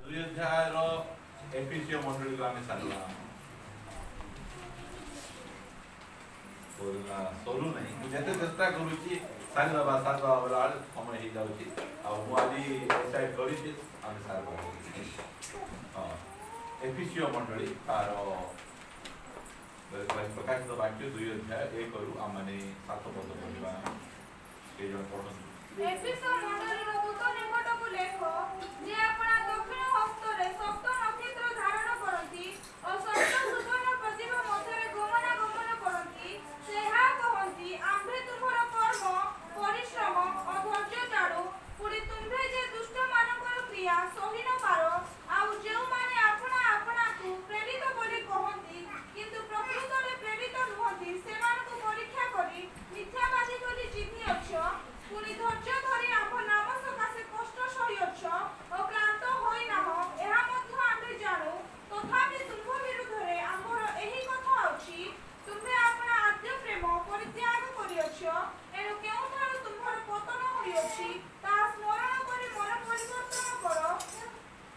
ଦୁଇ ଅଧ୍ୟାୟର ଏଫିସିଓ ମଣ୍ଡଳୀକୁ ଆମେ ସାରିଲା ସରୁ ନାହିଁ। ମୁଁ ଯେତେ ଚେଷ୍ଟା କରୁଛି ସାରିଦେବା ବେଳ ସମୟ ହେଇଯାଉଛି। ଆଉ ମୁଁ ଆଜି ଡିସାଇଡ୍ କରିଛି ଆମେ ସାରିଦେବା। ହଁ, ଏଫିସିଓ ମଣ୍ଡଳୀ ତାର ପ୍ରକାଶିତ ବାକ୍ୟ 2 ଅଧ୍ୟାୟ 1ରୁ ଆମମାନେ 7 ପଦ ପଢ଼ିବା। କେଇ ଜଣ ପଢ଼ନ୍ତୁ। ଏଫେସୋ ମଣ୍ଡଳୀର ଦୂତ ନିକଟକୁ ଲେଖ, ଯେ ଆପଣା ଦକ୍ଷିଣ ହସ୍ତରେ ସପ୍ତ ନକ୍ଷତ୍ର ଧାରଣ କରନ୍ତି ଓ ସପ୍ତ ସୁବର୍ଣ୍ଣ ପ୍ରତିଭା ମଧ୍ୟରେ ଗମନାଗମନ କରନ୍ତି। ସେ ଏହା କହନ୍ତି, ଆମ୍ଭେ ତୁମ୍ଭର କର୍ମ, ପରିଶ୍ରମ ଓ ଧୈର୍ଯ୍ୟ ଜାଣୁ। ପୁଣି ତୁମ୍ଭେ ଯେ ଦୁଷ୍ଟମାନଙ୍କର କ୍ରିୟା ସହି ନ ପାର, ଆଉ ଯେଉଁମାନେ ଆପଣାକୁ ପ୍ରେରିତ ବୋଲି କହନ୍ତି, କିନ୍ତୁ ପ୍ରକୃତରେ ପ୍ରେରିତ ନୁହନ୍ତି, ସେମାନଙ୍କୁ ପରୀକ୍ଷା କରି ମିଥ୍ୟାବାଦୀ ବୋଲି ଚିହ୍ନିଅଛ। ପୁଣି ଧୈର୍ଯ୍ୟ ଧରି ଆମ୍ଭ ନାମ ସକାଶେ କଷ୍ଟ ସହିଅଛ ଓ କ୍ଳାନ୍ତ ହୋଇନାହଁ, ଏହା ମଧ୍ୟ ଆମ୍ଭେ ଜାଣୁ। ତଥାପି ତୁମ୍ଭ ବିରୁଦ୍ଧରେ ଆମ୍ଭର ଏହି କଥା ଅଛି, ତୁମ୍ଭେ ଆପଣା ଆଦ୍ୟ ପ୍ରେମ ପରିତ୍ୟାଗ କରିଅଛ। ଏଣୁ କେଉଁଠାରୁ ତୁମ୍ଭର ପତନ ହୋଇଅଛି, ତାହା ସ୍ମରଣ କରି ମନ ପରିବର୍ତ୍ତନ କର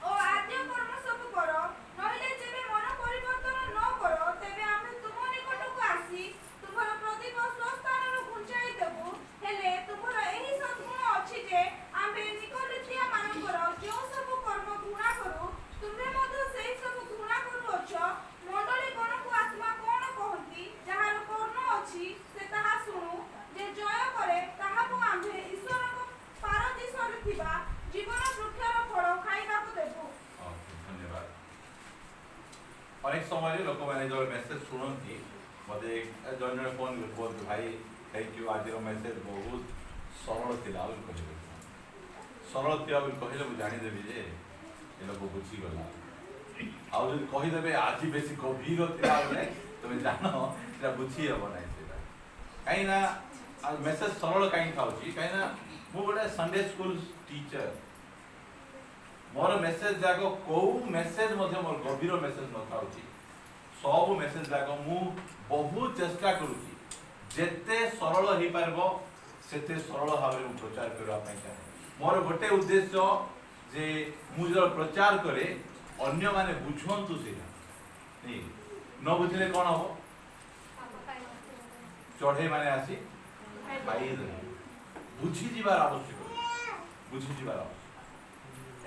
ଓ ଆଦ୍ୟ କର୍ମ ସବୁ କର। ନହେଲେ ଯେବେ ମନ ପରିବର୍ତ୍ତନ ନ କର, ତେବେ ଆମେ ତୁମ ନିକଟକୁ ଆସି ତୁମ୍ଭର ପ୍ରଦୀପ ସ୍ୱସ୍ଥାନରୁ ଘୁଞ୍ଚାଇ ଦେବୁ। ହେଲେ ତୁମ୍ଭର ଏହି ସଦ୍ଗୁଣ ଅଛି ଯେ, ଆମ୍ଭେ ନିକୋଲିଥିଆମାନଙ୍କର ଯେଉଁ ସବୁ କର୍ମ ଘୃଣା କରୁ, ତୁମ୍ଭେ ମଧ୍ୟ ସେହି ସବୁ ଘୃଣା କରୁଅଛ। ମଣ୍ଡଳୀଗଣକୁ ଆତ୍ମା କଣ କହନ୍ତି? ଯାହାର କର୍ଣ୍ଣ ଅଛି ସେ ତାହା ଶୁଣୁ। ଯେ ଜୟ କରେ ତାହାକୁ ଆମ୍ଭେ ଈଶ୍ୱରଙ୍କ ପାରଦୀସରେ ଥିବା ଜୀବନ ବୃକ୍ଷର ଫଳ ଖାଇବାକୁ ଦେବୁ। ଧନ୍ୟବାଦ। ଅନେକ ସମୟରେ ଲୋକମାନେ ଯେତେବେଳେ ମେସେଜ ଶୁଣନ୍ତି, ମୋତେ ଜଣେ ଜଣେ ଫୋନ୍ କୁହନ୍ତୁ, ଭାଇ ଥ୍ୟାଙ୍କ ୟୁ, ଆଜିର ମେସେଜ ବହୁତ ସରଳ ଥିଲା ବୋଲି କହିବେ। ସରଳ ଥିବା ବୋଲି କହିଲେ ମୁଁ ଜାଣିଦେବି ଯେ ଏ ଲୋକ ବୁଝିଗଲା। ଆଉ ଯଦି କହିଦେବେ ଆଜି ବେଶୀ ଗଭୀର ଥିଲା ବୋଲେ ତୁମେ ଜାଣ ସେଟା ବୁଝି ହେବ ନାହିଁ। ସେଇଟା କାହିଁକିନା ମେସେଜ ସରଳ କାହିଁକି ଥାଉଛି, କାହିଁକିନା ମୁଁ ଗୋଟେ ସଣ୍ଡେ ସ୍କୁଲ ଟିଚର। ମୋର ମେସେଜ ଯାକ କୋଉ ମେସେଜ ମଧ୍ୟ ମୋର ଗଭୀର ମେସେଜ ନଥାଉଛି। ସବୁ ମେସେଜ ଯାକ ମୁଁ ବହୁତ ଚେଷ୍ଟା କରୁଛି ଯେତେ ସରଳ ହେଇପାରିବ ସେତେ ସରଳ ଭାବରେ ମୁଁ ପ୍ରଚାର କରିବା ପାଇଁ ଚାହେଁ। ମୋର ଗୋଟେ ଉଦ୍ଦେଶ୍ୟ ଯେ ମୁଁ ଯେତେବେଳେ ପ୍ରଚାର କରେ ଅନ୍ୟମାନେ ବୁଝନ୍ତୁ ସେଇଟା। ନ ବୁଝିଲେ କ'ଣ ହବ? ଚଢ଼େଇ ମାନେ ଆସି ଖାଇଦେବେ। ବୁଝିଯିବାର ଆବଶ୍ୟକ। ବୁଝିଯିବାର ଆବଶ୍ୟକ।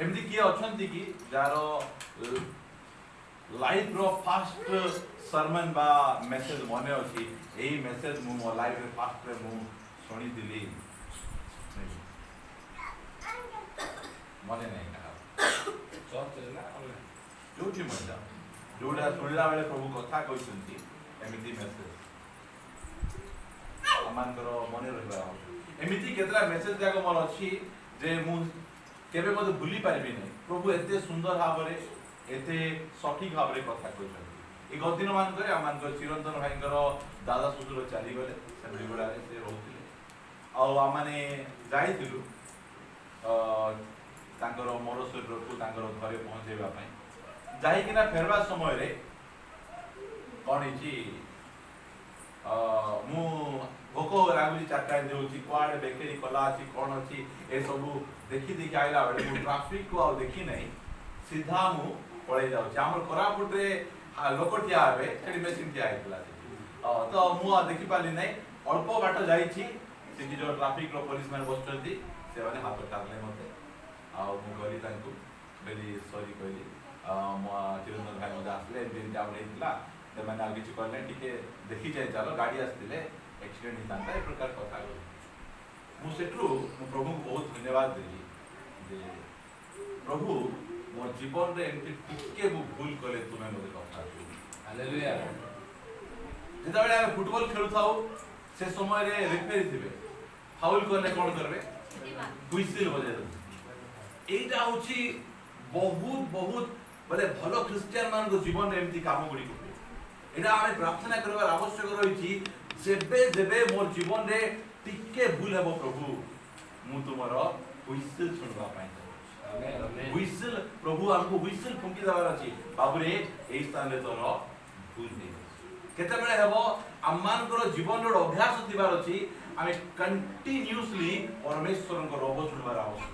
ଏମିତି କିଏ ଅଛନ୍ତି କି ଯାହାର ଲାଇଫ୍ର ଫାଷ୍ଟ ସର୍ମନ୍ ବା ମେସେଜ ମନେ ଅଛି? ଏଇ ମେସେଜ ମୁଁ ମୋ ଲାଇଫ୍ରେ ଫାଷ୍ଟରେ ମୁଁ ଶୁଣିଥିଲି, ମନେ ନାହିଁ କାହାର। ଯୋଉଠି ମଧ୍ୟ ଯୋଉଟା ଶୁଣିଲା ବେଳେ ପ୍ରଭୁ କଥା କହିଛନ୍ତି, ଏମିତି ମେସେଜ ଆମମାନଙ୍କର ମନେ ରହିବା। ଏମିତି କେତେଟା ମେସେଜ ଯାକ ମୋର ଅଛି ଯେ ମୁଁ କେବେ ମଧ୍ୟ ଭୁଲି ପାରିବି ନାହିଁ। ପ୍ରଭୁ ଏତେ ସୁନ୍ଦର ଭାବରେ ଏତେ ସଠିକ ଭାବରେ କଥା କହିଛନ୍ତି। ଏ ଗଦିନ ମାନଙ୍କରେ ଆମମାନଙ୍କର ଚିରନ୍ତନ ଭାଇଙ୍କର ଦାଦା ଶ୍ୱଶୁର ଚାଲିଗଲେ, ସେମିଗୁଡ଼ାରେ ସେ ରହୁଥିଲେ। ଆଉ ଆମମାନେ ଯାଇଥିଲୁ ତାଙ୍କର ମର ଶରୀରକୁ ତାଙ୍କର ଘରେ ପହଞ୍ଚାଇବା ପାଇଁ। ଯାଇକିନା ଫେରବା ସମୟରେ କ'ଣ ହେଇଛି, ମୁଁ ଭୋକ ଲାଗୁଛି, 4ଟା ହେଉଛି, କୁଆଡ଼େ ବେକେରୀ ଖୋଲା ଅଛି କ'ଣ ଅଛି ଏସବୁ ଦେଖି ଆଇଲା ବେଳେ ମୁଁ ଟ୍ରାଫିକକୁ ଆଉ ଦେଖି ନାହିଁ, ସିଧା ମୁଁ ପଳେଇ ଯାଉଛି। ଆମର କୋରାପୁଟରେ ଲୋକ ଠିଆ ହେବେ, ସେଠି ମେସିନ୍ ଠିଆ ହେଇଥିଲା ତ ମୁଁ ଆଉ ଦେଖିପାରିଲି ନାହିଁ। ଅଳ୍ପ ବାଟ ଯାଇଛି, ସେଠି ଯେଉଁ ଟ୍ରାଫିକର ପୋଲିସ ମାନେ ବସୁଛନ୍ତି, ସେମାନେ ହାତ ଟାଣିଲେ ମୋତେ। ଆଉ ମୁଁ କହିଲି ତାଙ୍କୁ ବେଲି ସରି କହିଲି, ମୋ ଚିରନ୍ତନ ଭାଇ ମୋତେ ଆସିଲେ, ଏମିତି ଆମର ହେଇଥିଲା, ସେମାନେ ଆଉ କିଛି କହିଲେ ଟିକେ ଦେଖିଯାଇ ଚାଲ, ଗାଡ଼ି ଆସିଥିଲେ ଆକ୍ସିଡେଣ୍ଟ ହେଇଥାନ୍ତା, ଏ ପ୍ରକାର କଥା କହିଲି। ମୁଁ ସେଠୁ ମୁଁ ପ୍ରଭୁଙ୍କୁ ବହୁତ ଧନ୍ୟବାଦ ଦେଲି ଯେ ପ୍ରଭୁ ମୋ ଜୀବନରେ ଏମିତି ଟିକେ ମୁଁ ଭୁଲ କଲେ ତୁମେ ମୋତେ କଥା କୁହ। ଯେତେବେଳେ ଆମେ ଫୁଟବଲ ଖେଳୁଥାଉ ସେ ସମୟରେ ରେଫେରି ଥିବେ, ଫାଉଲ କଲେ କ'ଣ କରିବେ? ହୁଇସିଲ ବଜେଇ ଦେବେ। এইটা হচ্ছে বহুত বহুত বলে ভালো খ্রিস্টিয়ান ମାନଙ୍କ ଜୀବନରେ ଏମିତି କାମ ଗୁଡ଼ିକ ହୁଏ। ଏଇଟା ଆମେ ପ୍ରାର୍ଥନା କରିବାର ଆବଶ୍ୟକ ରହିଛି, ଯେବେ ଯେବେ ମୋର ଜୀବନରେ ଟିକେ ଭୁଲ ହେବ ପ୍ରଭୁ, ମୁଁ ତୁମର ହୁଇସିଲ ଶୁଣିବା ପାଇଁ ଚାହୁଁଛି। ହୁଇସିଲ ପ୍ରଭୁ ଆମକୁ ହୁଇସିଲ ଫୁଙ୍କି ଦେବାର ଅଛି, ବାବୁରେ ଏଇ ସ୍ଥାନରେ ତୋର ଭୁଲ ହେଇଛି। କେତେବେଳେ ହେବ ଆମମାନଙ୍କର ଜୀବନର ଅଭ୍ୟାସ ଥିବାର ଅଛି, ଆମେ କଣ୍ଟିନ୍ୟୁସଲି ପରମେଶ୍ୱରଙ୍କ ରବ ଶୁଣିବାର ଆବଶ୍ୟକ।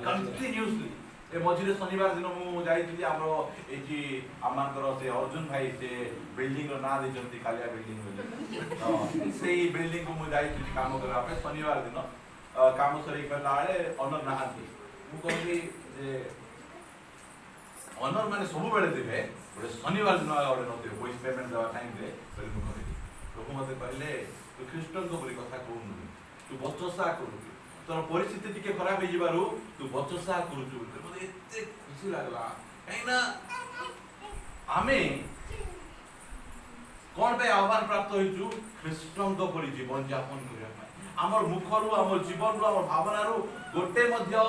କଣ୍ଟିନ୍ୟୁସଲି ए मझिरे शनिवार दिन मु जाइଥିଲି हमरो एठी आमानकर से अर्जुन भाई से बिल्डिंग रो ना देजंती कालिया बिल्डिंग बोली तो सेही बिल्डिंग को मु जाइଥିଲି काम करबा पे शनिवार दिन काम सरी गला आले ऑनर नहाती मु कहली जे ऑनर माने सब बेले देबे गोटे शनिवार दिन वाला गोटे नते पैसा पेमेंट देवा टाइम रे बोली मु कहली प्रभु मते कहले तू ख्रीष्टन को बोली कथा कहू तू बचसा करू तोर परिस्थिति टिके खराब हो जिबारु तू बचसा करू मते एते खुशी लागला काइना आमे कोन पे आह्वान प्राप्त होइछु ख्रीष्टन को परि जीवन यापन करिया आमर मुखरु आमर जीवन रो आमर भावना रो गोटे मध्य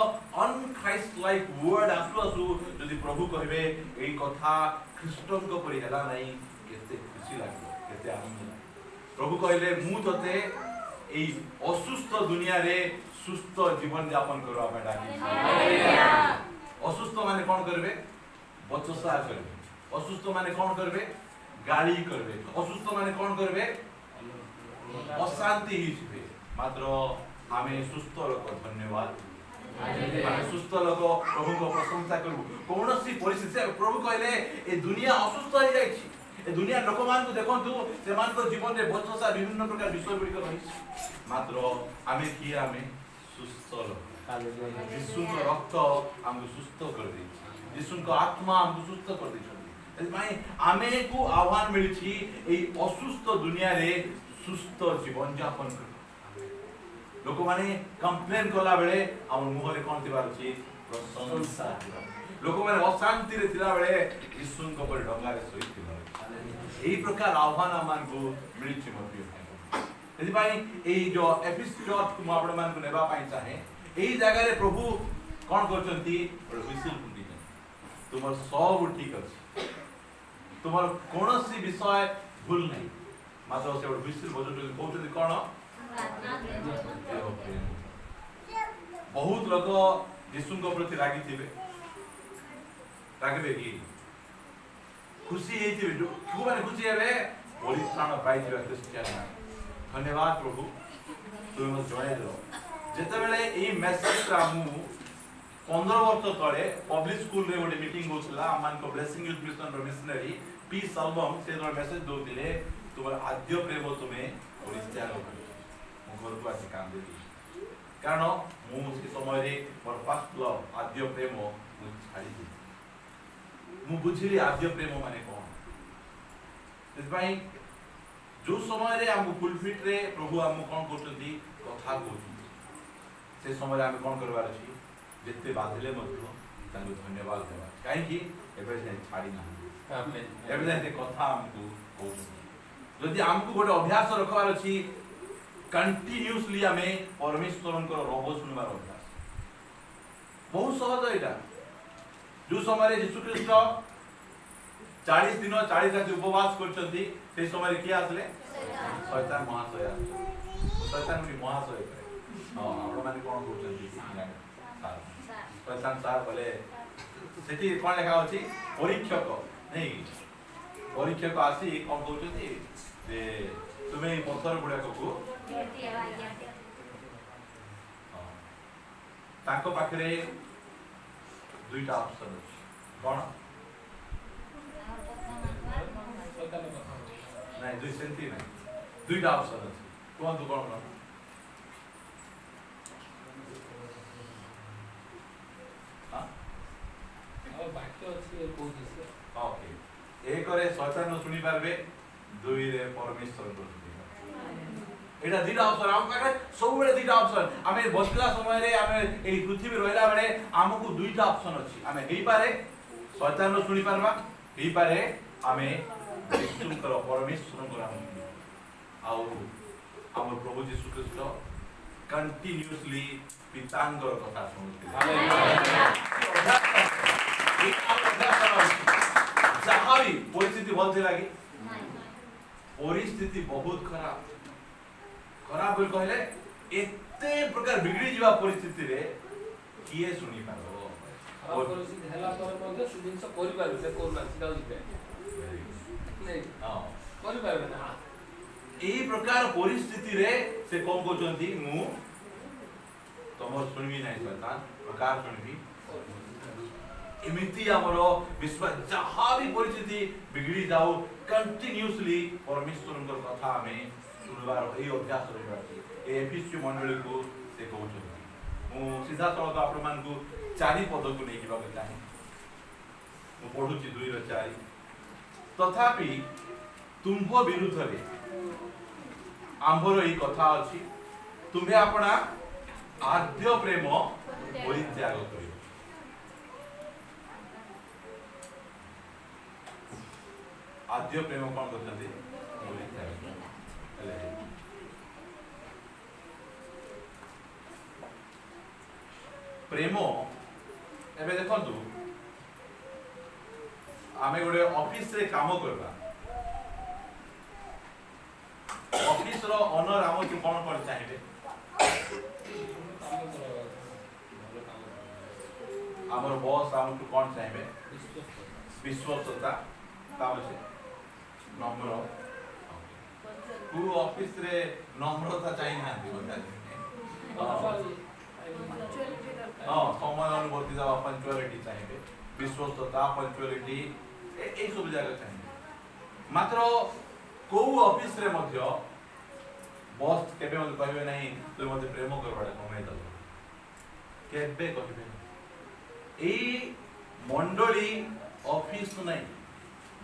अनक्राइस्ट लाइक वर्ड आसु यदि प्रभु कहबे एई कथा ख्रीष्टन को परि हला नै केते खुशी लागो केते आनंद लागो प्रभु कहले मु तते एई असुस्थ दुनिया रे सुस्थ जीवन यापन करबा पे डाकी हालेलुया असुस्थ माने कोन करबे बचसा करबे असुस्थ माने कोन करबे गाली करबे असुस्थ माने कोन करबे अशांति हिसबे मात्र आमे सुस्थ लोक धन्यवाद आमे सुस्थ लोक प्रभु को प्रशंसा करू कोनोसी परिस्थिति प्रभु कहले ए दुनिया असुस्थ हो जाइछि ए दुनिया लोक मान को देखंतु से मान को जीवन रे बचसा विभिन्न प्रकार विषय गुडी रहिछि मात्र आमे की आमे सुस्थ लोक हालेलुया यीशु को रक्त हमको सुस्थ कर दै यीशु को आत्मा हमको सुस्थ कर दै माने आमे को आह्वान मिलछि ए असुस्थ दुनिया रे सुस्थ जीवन यापन कर लोक माने कंप्लेन कला बेले हम मुह रे कोन दिबार अछि प्रशंसा लोक माने अशांति रे थिला बेले यीशु को पर ढंगा रे सोई थिला एही प्रकार आह्वान आमान को मिलछि मतियो यदि भाई एही जो एफिस चर्च को आपण मान को नेबा पाई चाहे एही जगह रे प्रभु कोन करचंती विसिल कुंडी तुमर सब ठीक अछि तुमर कोनोसी विषय भूल नै मात्र से विसिल बजट कहउछथि कोन बहुत लोग यीशु को प्रति रागी थिबे रागबे की खुशी हेतिबे जो माने खुशी हेबे परित्राण पाई दिबा क्रिश्चियन धन्यवाद प्रभु तुम मत जणाई दो जेते बेले ए मेसेज रामु 15 वर्ष तळे पब्लिक स्कूल रे गोटे मीटिंग होसला अमान को ब्लेसिंग यूथ मिशन रो मिशनरी पी सल्वम से रो मेसेज दोतिले तुमर आद्य प्रेम तुमे परित्याग करो घर को आसी काम देली कारण मु से समय रे मोर फर्स्ट लव आद्य प्रेम मु छाडी दी मु बुझिली आद्य प्रेम माने कोन इस भाई जो समय रे हम फुलफिट रे प्रभु हम कोन करथि कथा कहथि से समय रे हम कोन करबार अछि जेते बाधिले मध्य तांको धन्यवाद देबा काहे कि एबे से छाडी ना आमेन एबे से कथा हमकु कहथि यदि हमकु गोटे अभ्यास रखबार अछि कंटीन्यूअसली हमें परमेश्वरन को रोबो सुनबार अभ्यास बहुत सहज एटा जो समय रे यीशु ख्रीष्ट 40 दिन 40 रात उपवास करछथि से समय रे की आसले शैतान महाशय शैतान भी महाशय हां आपण माने कोन कहउछथि शैतान सार बोले सेठी कोन लेखा अछि परीक्षक नहीं परीक्षक आसी कोन कहउछथि जे तुमे पत्थर गुडा को ताको पाखरे दुईटा ऑप्शन अछि कोन नहीं दुई सेंटी नहीं दुईटा ऑप्शन अछि कोन तू कोन हां और बाकी अछि कोन ओके एक रे शैतान सुनी पारबे दुई रे परमेश्वर को एटा दिटा ऑप्शन हम पाखे सब बेले दिटा ऑप्शन हमें बसला समय रे हमें एई पृथ्वी रहला बेले हमकु दुईटा ऑप्शन अछि हमें हेई पारे शैतान नो सुनी पारबा हेई पारे हमें यीशु कर परमेश्वर को नाम आउ हमर प्रभु यीशु ख्रीष्ट कंटीन्यूअसली पितांगर कथा सुनते हालेलुया जहां भी परिस्थिति भलते लागी परिस्थिति बहुत खराब खराब बोल कहले एते प्रकार बिगड़ी जीवा परिस्थिति रे किए सुनी पारो और परिस्थिति हला पर मध्ये सुदिन से करि पारबे से कोन सीधा जिबे नहीं हां करि पारबे ना एई प्रकार परिस्थिति रे से कोन कहचंती मु तमर सुनबी नै शैतान प्रकार सुनबी एमिति हमरो विश्वास जहाँ भी परिस्थिति बिगड़ी जाऊ कंटिन्यूअसली परमेश्वर कथा हमें सुनबार ए अभ्यास रही एफिसी मंडली को से कहते मु सीधा सड़क आपण मान को चारि पद को नहीं जीवा चाहे मु पढ़ुची 2 रो 4 तथापि तुम्भ विरुद्ध रे आंभर एई कथा अछि तुम्हें अपना आद्य प्रेम परित्याग करियो आद्य प्रेम कौन करते प्रेम एबे देखंतु आमे गोटे ऑफिस रे काम करबा ऑफिस रो ओनर आम को कौन कर चाहिए आमर बॉस आम को कौन चाहिए विश्वस्तता ताबे नम्र को ऑफिस रे नम्रता चाहिए ना हां समय अनुभूति दवा पंक्चुअलिटी चाहिए विश्वस्तता पंक्चुअलिटी ए सब जगह चाहिए मात्र को ऑफिस रे मध्य बॉस केबे मते कहबे नहीं तू मते प्रेम करबाडा कमाई दल केबे कहबे ए मंडली ऑफिस नहीं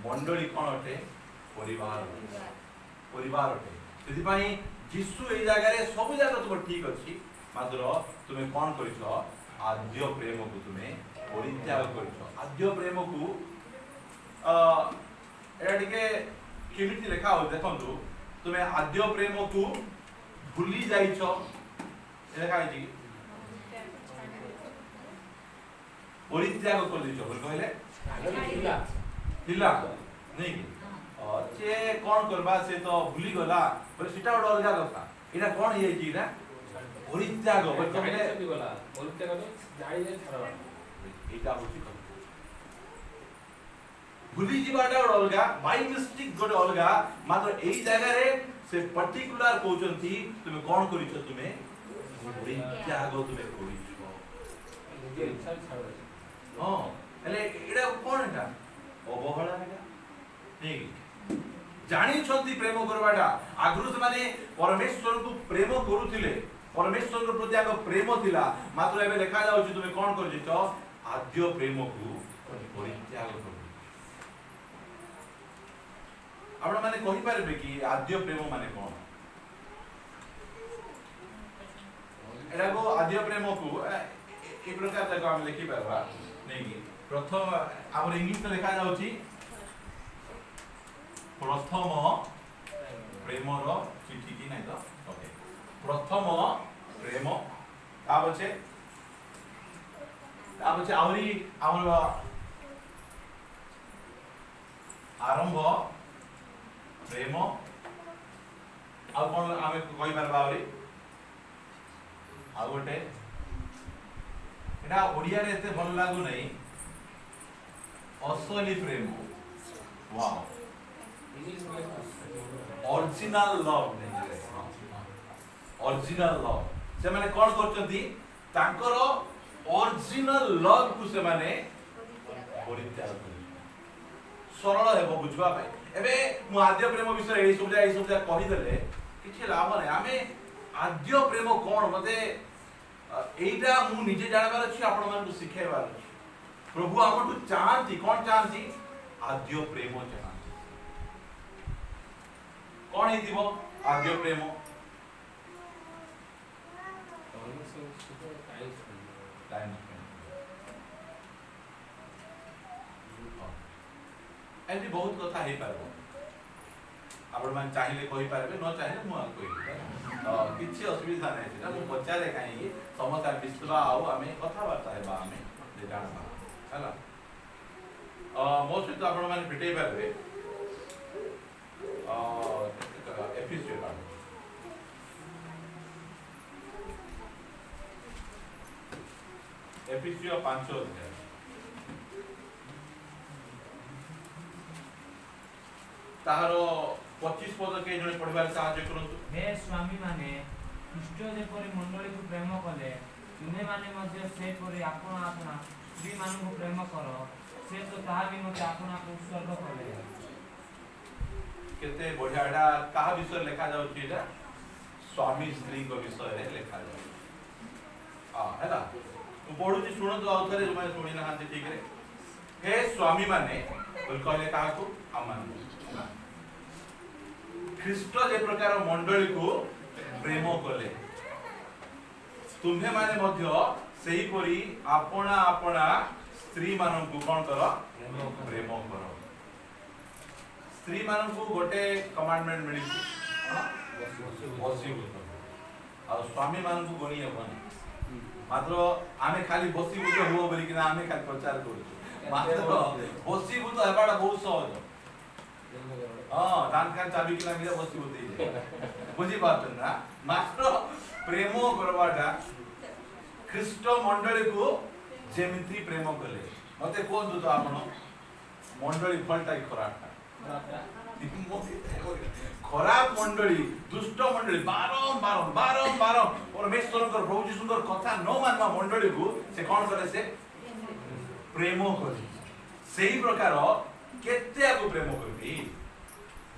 मंडली कौन अटे परिवार परिवार अटे सेति पई जिसु ए जगह रे सब जगह तुम ठीक अछि मात्र तुमे कौन करिसो आद्य प्रेम को तुमे परित्याग करिसो आद्य प्रेम को एटा टिके केमिति लेखा हो देखंतु तुमे आद्य प्रेम को भूली जाइछो लेखा है जी परित्याग कर दिछो बोल कहले हिला नहीं जे कौन करबा से तो भूली गला पर सीटा बड़ अलगा कथा एटा कौन हे जी ना परित्याग बोल कहले गला परित्याग जाई जे छाड़ एटा होची भूली जीवाटा बड़ अलगा बाय मिस्टेक गोटे अलगा मात्र एई जगह रे से पर्टिकुलर कहउचंती तुमे कौन करिछो तुमे परित्याग तुमे करिछो निजे इच्छा छाड़ हां हेले एटा कौन एटा अवहेला एटा ठीक जानी छंती प्रेम करबाटा आगुरु से माने परमेश्वर को प्रेम करूथिले परमेश्वर के प्रति आग प्रेम थिला मात्र एबे देखा जाउछि तुमे कोन कर जितो आद्य प्रेम को परित्याग कर आपण माने कहि पारबे कि आद्य प्रेम माने कोन एरा को आद्य प्रेम को ए प्रकार तक हम लिखि परबा नहीं प्रथम हमर इंग्लिश में लिखा जाउछि प्रथम प्रेमर चिठी की नहीं तो ओके प्रथम प्रेम ताबचे आवरी हमर आरंभ प्रेम आ कोन आमे कहि परबा आवरी आ गोटे एटा ओडिया रे एते भल लागु नहीं असली प्रेम wow original love original love से माने कोन करचंती तांकर ओरिजिनल लव को से माने परित्याग कर सरल हेबो बुझबा पाए एबे मु आद्य प्रेम विषय ए सब कहि देले किछि लाभ नै आमे आद्य प्रेम कोन मते एइटा मु निजे जानबार अछि आपण मान को सिखाइबार अछि प्रभु हमटु चाहती कोन चाहती आद्य प्रेम चाहती कौन ही दिवो आद्य प्रेम टाइम एमती बहुत कथा हे पारबो आपण मान चाहिए कहि पारबे न चाहिए मु कहि किछि असुविधा नै छै मु पचारे काई समस्त विश्वा आउ हमें कथा बार्ता हेबा हमें जे जानबा हला मो सहित आपण मान भेटै पारबे एफिसियो कार्ड एफिसियो 5 अध्याय ताहारो 25 पद के जने पढिबार सहाय्य करंतु हे स्वामी माने ख्रीष्ट जेपरि मंडली को प्रेम कले तुमे माने मध्य से परि आपण आपना ସ୍ତ୍ରୀ ମାନଙ୍କୁ ପ୍ରେମ କର ସେ ତ ତାହା ନିମନ୍ତେ ଆପଣଙ୍କୁ ଉତ୍ସର୍ଗ କଲେ। केते बढ़िया एटा कहा विषय लिखा जाउची एटा स्वामी स्त्री को विषय रे लिखा जाउची हां हैला तो पढुची सुनो तो आउथरे जो मैं सुनी ना हां ठीक रे हे स्वामी माने बोल कहले काहा को हम ख्रीष्ट जे प्रकार मंडली को प्रेम कले तुम्हे माने मध्य सेही परी आपना आपना स्त्री मानन को कोन करो प्रेम करो स्त्री मानन को गोटे कमांडमेंट मिली बसीभूत और स्वामी मान को गणी हेबनी मात्र आमे खाली बसीभूत हो बोली कि आमे खाली प्रचार करू मात्र बसीभूत हेबाडा बहुत सहज हां दान कान चाबी कि मिले बसीभूत हे बुझी बात ना मात्र प्रेम करवाटा ख्रीष्ट मंडली को जेमिति प्रेम कले मते कोन दो आपण मंडली फलटा खराटा खराब मंडली दुष्ट मंडली बारंबार परमेश्वर प्रभु जीशुकर कथा न मानवा मंडली को से कौन करे से प्रेम करे सेही प्रकार केते को प्रेम करबी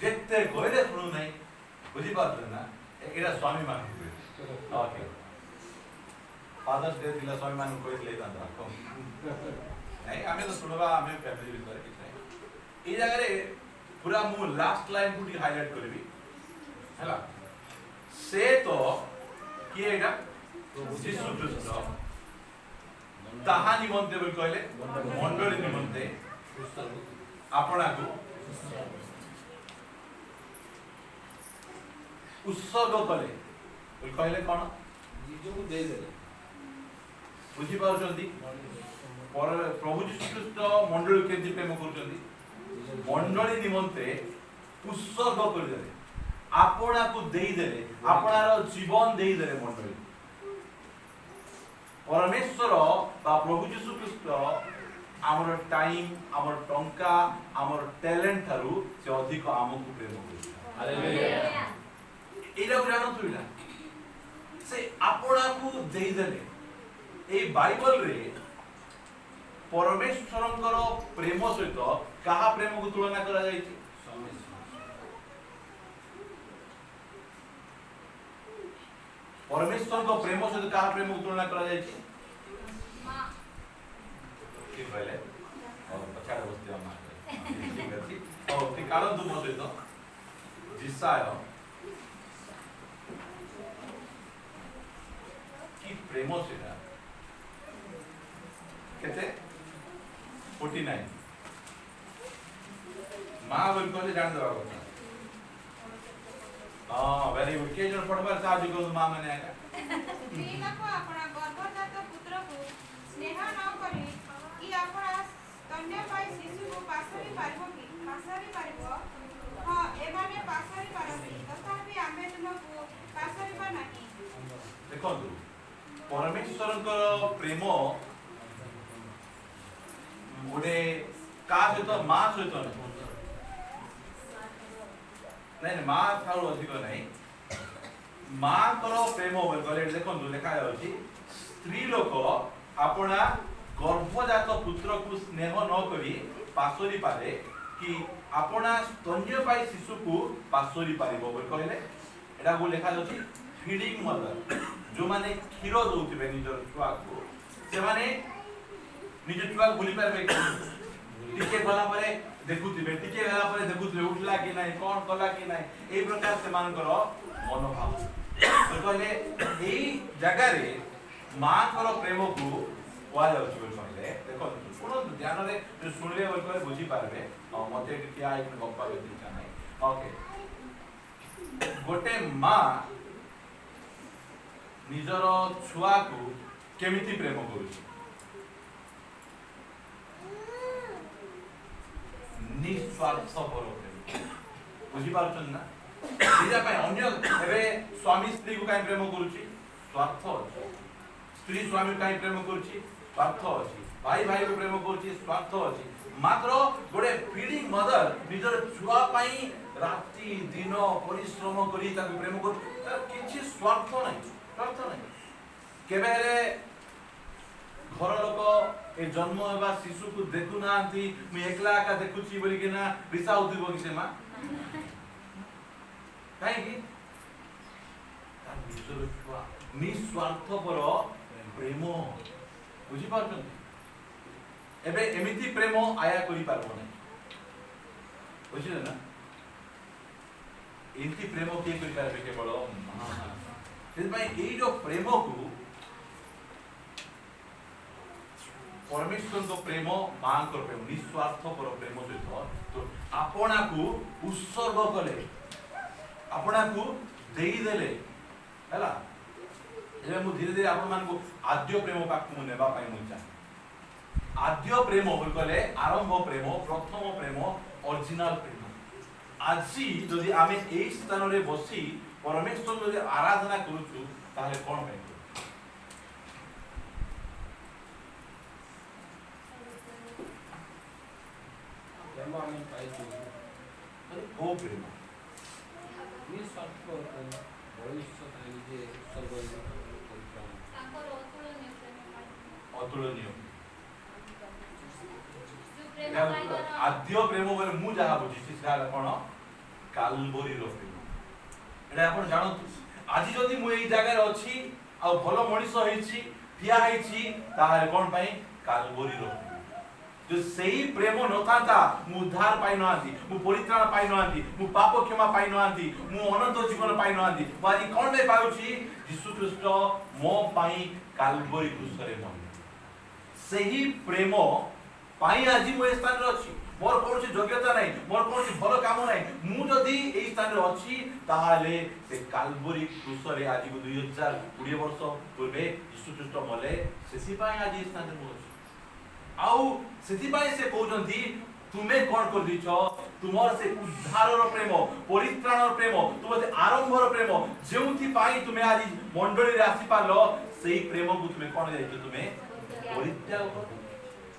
जेते कहले सुनु नहीं बुझी बात ना एरा स्वामी मान ओके फादर्स डे दिला स्वामी मान कोइ ले ता नहीं आमे तो सुनबा आमे फैमिली विषय किछ नहीं ई जगह रे पूरा मु लास्ट लाइन को हाईलाइट करबी हैला से तो किए एटा जीसु ख्रीष्ट ताहा निमंते बोल कहले मंडली निमंते आपना को उत्सर्ग कले बोल कहले कोन निज को दे देले बुझी पाउछंती पर प्रभु जीसु ख्रीष्ट मंडली केति प्रेम करछंती मंडली निमंते उत्सर्ग कर देले आपना को देई देले आपनार जीवन देई देले मंडली परमेश्वर बा प्रभु जीसु ख्रीष्ट हमर टाइम हमर टंका हमर टैलेंट थारु से अधिक हमकु प्रेम करछ हालेलुया एरा जानो तुइला से आपना को देई देले ए बाइबल रे परमेश्वरंकर प्रेम सहित कहा प्रेम को तुलना करा जायछि परमेश्वर को प्रेम सहित कहा प्रेम को तुलना करा जायछि मां की पहले और पछाड़ बस्ती हम ठीक अछि और ती कारण दु मो सहित जिसाय की प्रेम सेटा केते 49 मां बोल कहले जान देबा କଥା हां वेरी गुड के जन पढ़बार साहाଯ୍य करू मां माने आका स्त्री लोक अपना गर्भजात पुत्र को स्नेह न करी कि अपना स्तन्यपायी शिशु को पासरी पारिबो कि पासरी पारिबो हां एमाने पासरी पारबी तथापि आमे तुमको पासरीबा नाही देखंतु परमेश्वरଙ୍କର प्रेम गोटे का सहित मां सहित नहीं मां थारु अधिक नहीं मां करो प्रेम बोल गले देखंतु लिखा जाउची स्त्री लोक आपना गर्भजात पुत्र को स्नेह न करी पासोरी पारे कि आपना स्तन्यपायी शिशु को पासोरी पारिबो बोल कहले एटा को लिखा जाउची फीडिंग मदर जो माने क्षीर दउथिबे निजर छुआ को से माने निज छुआ भूली पारबे टिके गला परे देखुथिबे टिके गला परे देखुथिबे उठला कि नाही कोन कला कि नाही ए प्रकार से मानकर मनोभाव तो कहले एई जगह रे मां कर प्रेम को वा जाउछ बोल कहले देखो सुनो ध्यान रे जो सुनले बोल कहले बुझी पारबे मते किया एक गप्पा बेदिका नाही ओके गोटे मां निजर छुआ को केमिति प्रेम करूछ निस्वार्थ पर बुझी पारुछन ना सीधा पे अन्य एबे स्वामी स्त्री को काई प्रेम करूची स्वार्थ अछि स्त्री स्वामी को काई प्रेम करूची स्वार्थ अछि भाई भाई को प्रेम करूची स्वार्थ अछि मात्र गोटे फीडिंग मदर निजर छुआ पाई राति दिन परिश्रम करी ताको प्रेम कर किछि स्वार्थ नै केबे घर लोक ए जन्म हेबा शिशु को देखु नांती मु एकला एका देखुची बोली के ना रिसा होतिबो कि से मां काहे कि तार निजर छुआ निस्वार्थपर प्रेम बुझी पाछन एबे एमिति प्रेम आया करि पारबो नै बुझिले ना एमिति प्रेम के करि पारबे केवल से भाई ए जो प्रेम को परमेश्वर को प्रेम मां को प्रेम निस्वार्थपर प्रेम सहित तो आपना को उत्सर्ग कले आपना को देई देले हैला एबे मु धीरे धीरे आपण मान को आद्य प्रेम पाक मु नेबा पाई मु चाहे आद्य प्रेम बोल कले आरंभ प्रेम प्रथम प्रेम ओरिजिनल प्रेम আজি যদি আমি এই স্থানরে বসি परमेश्वर যদি आराधना करूछु ताले कोन भाई प्रेम आम्ही पाहिजे अरे को प्रेम निस्वार्थ प्रेम भविष्य आणि जे सर्व ତାଙ୍କର ଅତୁଳନୀୟ ପ୍ରେମ ପାଇଁ अतुलनीय ଯୋଉ ପ୍ରେମ ପାଇବାର आद्य प्रेम बोले मु जहा बुझी सेटा कोन कालबरी रो प्रेम एटा आपण जानतु आज जदी मु एई जगह रे अछि आ भलो मनिष हेछि ठिया हेछि ताहारे कोन पई कालबरी रो जो सेही प्रेम नथाता मु उद्धार पाई नआंती मु परित्राण पाई नआंती मु पाप क्षमा पाई नआंती मु अनंत जीवन पाई नआंती मु आज कोन पे पाउछि यीशु ख्रीष्ट मो पाई कालबरी क्रूस रे मरले सेही प्रेम पाई आज मु स्थान रे अछि मोर कोनसी योग्यता नाही मोर कोनसी भलो काम नाही मु जदी एई स्थान रे अछि ताहाले से कालबरी क्रूस रे आज 2020 वर्ष पूर्वे यीशु ख्रीष्ट मले सेसी पाई आज स्थान रे मु अछि आउ सेति पाई से कहउजंती तुमे कोन कर दिछो तुमर से उद्धारर प्रेम परित्राणर प्रेम तुमते आरंभर प्रेम जेउथि पाई तुमे आज मंडली रे आसी पालो सेही प्रेम को तुमे कोन जाइछो तुमे परित्याग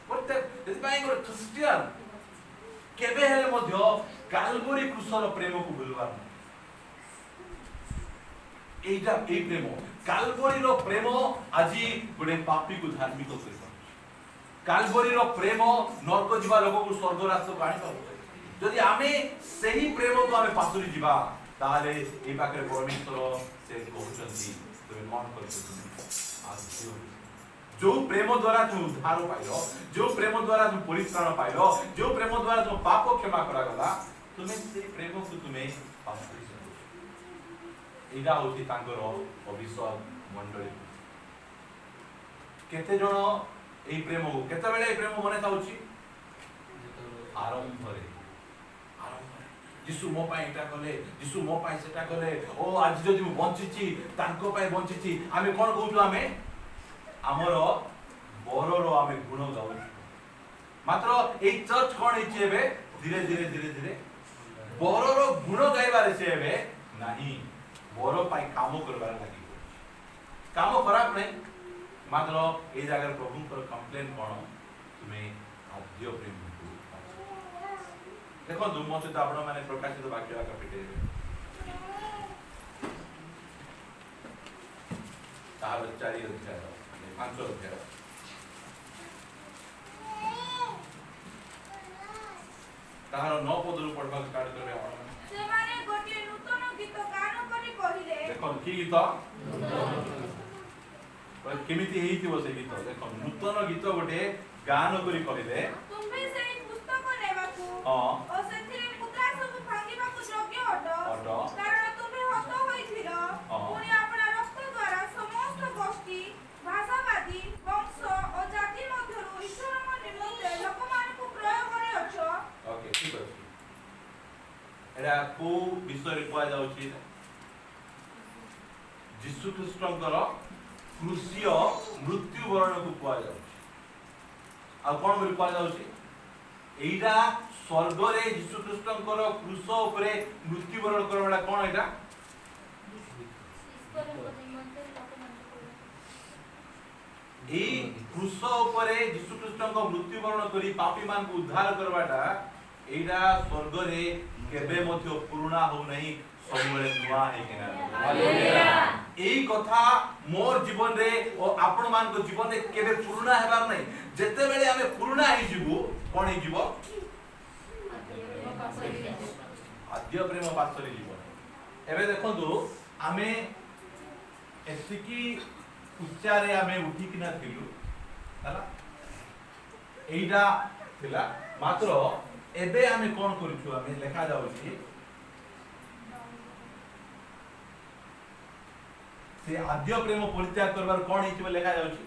करते सेति पाई को क्रिश्चियन केबे हेले मध्य कालबरी क्रूसर प्रेम को भूलबार एटा ए प्रेम कालबरी रो प्रेम आजी गुडे पापी को धार्मिक कर कालबरी रो प्रेम नरक जीवा लोक को स्वर्ग रास्ता को आनी पाबो जदि आमे सही प्रेम को आमे पासुरी जीवा ताले ए पाकरे परमेश्वर से कहउचंती तुमे मन करछो आज जो प्रेम द्वारा तुम उद्धार पाइलो जो प्रेम द्वारा तुम परित्राण पाइलो जो प्रेम द्वारा तुम पाप क्षमा करा गला तुमे से प्रेम को तुमे पासुरी जीवो एडा होती तांकर भविष्य मंडली केते जण एई प्रेम को केते बेले एई प्रेम मने थाउची आरंभ रे यीशु मो पाई एटा कले यीशु मो पाई सेटा कले ओ आज जदि मु बंचिची तांको पाई बंचिची आमे कोन कहउछु आमे हमरो बररो आमे गुण गाउ मात्र एई चर्च कोन हिची एबे धीरे धीरे धीरे धीरे बररो गुण गाइबारे से एबे नाही बर पाई काम करबार लागि काम खराब नहीं मात्र ए जगह प्रभु पर कंप्लेन कोन तुमे आद्य प्रेम को देखो तुम मते तो आपण माने प्रकाशित वाक्य का पिटे तार 4 अध्याय 5 अध्याय तार 9 पदरु पढबा स्टार्ट करबे आपण से माने गोटे नूतन गीत गान करी कहिले देखो की गीत केमिति हेइथिबो से गीत देखो नूतन गीत गोटे गान करी कहिले तुम्ही सेही पुस्तक नेबाकू हां ओ सेथिरे मुद्रा सब भांगिबाकू योग्य हटो कारण तुम्ही हत होइथिलो पुनी आपन रक्त द्वारा समस्त गोष्ठी भाषावादी वंश ओ जाति मध्यरु ईश्वर मन निमंत्रे लोकमान को प्रयोग करि अछो ओके ठीक अछि एरा को विषय रे कोआ जाउछि यीशु ख्रीष्टंकर क्रूसीय मृत्युवरण को कोआ जाउछि आ कोन बोली कोआ जाउछि एइडा स्वर्ग रे यीशु ख्रीष्टंकर क्रूस ऊपर मृत्युवरण करबा कोन एटा ईश्वर को निमंत्रे लोकमान को एई क्रूस ऊपर यीशु ख्रीष्टंकर मृत्युवरण करी पापी मान को उद्धार करबाटा एइडा स्वर्ग रे केबे मध्य पूर्ण हो नहीं ସବୁବେଳେ ନୂଆ ହେଇକିନା ହାଲେଲୁୟା। এই কথা মোর জীবনে ও আপন মান জীবনে কেবে পুরুনা হেবার নাই যেতেবেলে আমি পুরুনা হই ଯିବୁ কোন হই ଯିବ আদ্য প্রেম পাশরি জীবন এবে দেখন্তু আমি এতিকি উচ্চারে আমি উঠিকিনা থিলু হলা এইটা থিলা মাত্র এবে আমি কোন করিছু আমি লেখা যাଉଛି से आद्य प्रेम परित्याग करबार कोन हिचबे लेखा जाउची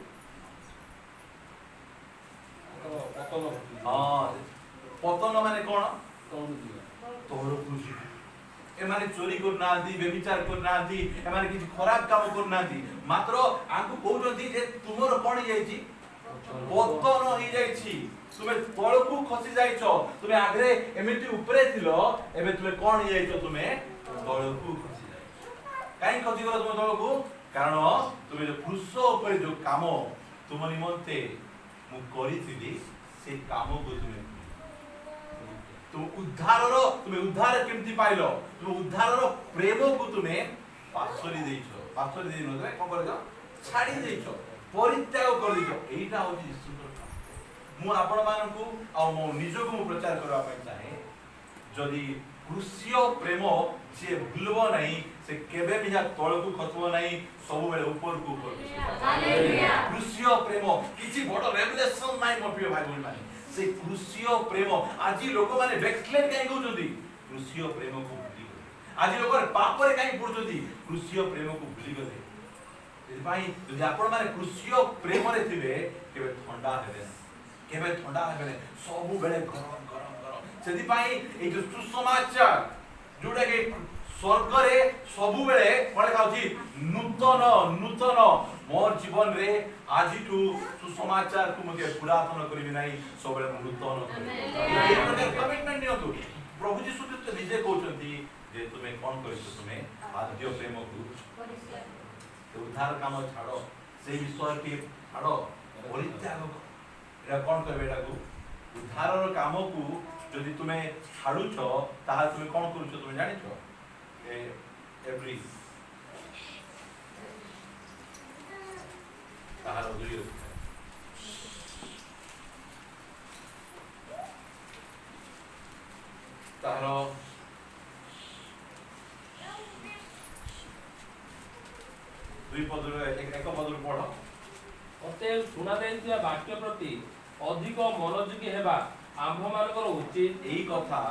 हां पतन माने कोन तोर खुशी ए माने चोरी कर ना दी व्यभिचार कर ना दी ए माने किछ खराब काम कर ना दी मात्र आंकु कहउछंती जे तुमर कोन जाईची पतन होई जाईची तुमे तळकु खसी जाईछो तुमे आगरे एमिति ऊपरे थिलो एबे तुमे कोन जाईछो तुमे तळकु खसी जाईछो काई खसी गलो तुमे तळकु कारण तुमे जो क्रूस ऊपर जो काम तुम निमंते मु करिथिली से काम को तुम उद्धार केमती पाइलो तुम उद्धार प्रेम को तुमे पासरी देइछो पासरी देइ नथरे कोन करजो छाडी देइछो परित्याग कर देइछो एटा होची सुंदर काम मु आपण मानकु आ मो निजो को प्रचार करबा पय चाहे जदी क्रूसीय प्रेम जे भूलबो नहीं से केबे भी जा तळकु खसबो नहीं सब बेले ऊपर को ऊपर हालेलुया क्रूसीय प्रेम किछि बड़ रेवलेशन नाही मो प्रिय भाई बहन माने से क्रूसीय प्रेम आजि लोक माने बैकस्लेड काई कहउछंती क्रूसीय प्रेम को भूली गले आजि लोक पाप रे काई पड़छंती क्रूसीय प्रेम को भूली गले एति भाई जदि आपण माने क्रूसीय प्रेम रे थिबे केबे ठंडा हेबे केबे ठंडा हेबे सब बेले गरम गरम गरम सेति भाई ए जो सुसमाचार जोडा के स्वर्ग रे सबु बेले कोन खाउची नूतन नूतन मोर जीवन रे आजिठू सुसमाचार को मके पुरातन करबी नाही सब बेले नूतन करबी कमिटमेंट नियतु प्रभु जी सुकृत निजे कहउचंती जे तुमे कोन करिसो तुमे आद्य प्रेम को उद्धार काम छाड़ो से विषय के छाड़ो परित्याग एटा कोन करबे एटा को उद्धारर काम को जदि तुमे छाड़ुछो ताहा तुमे कोन करूछो तुमे जानिछो एवरी ताहार दुई ताहार दुई पदर एक पदर पढ़ अतएव सुना देइथिया वाक्य प्रति अधिक मनोयोगी हेबा आम्भ मानकर उचित एई कथा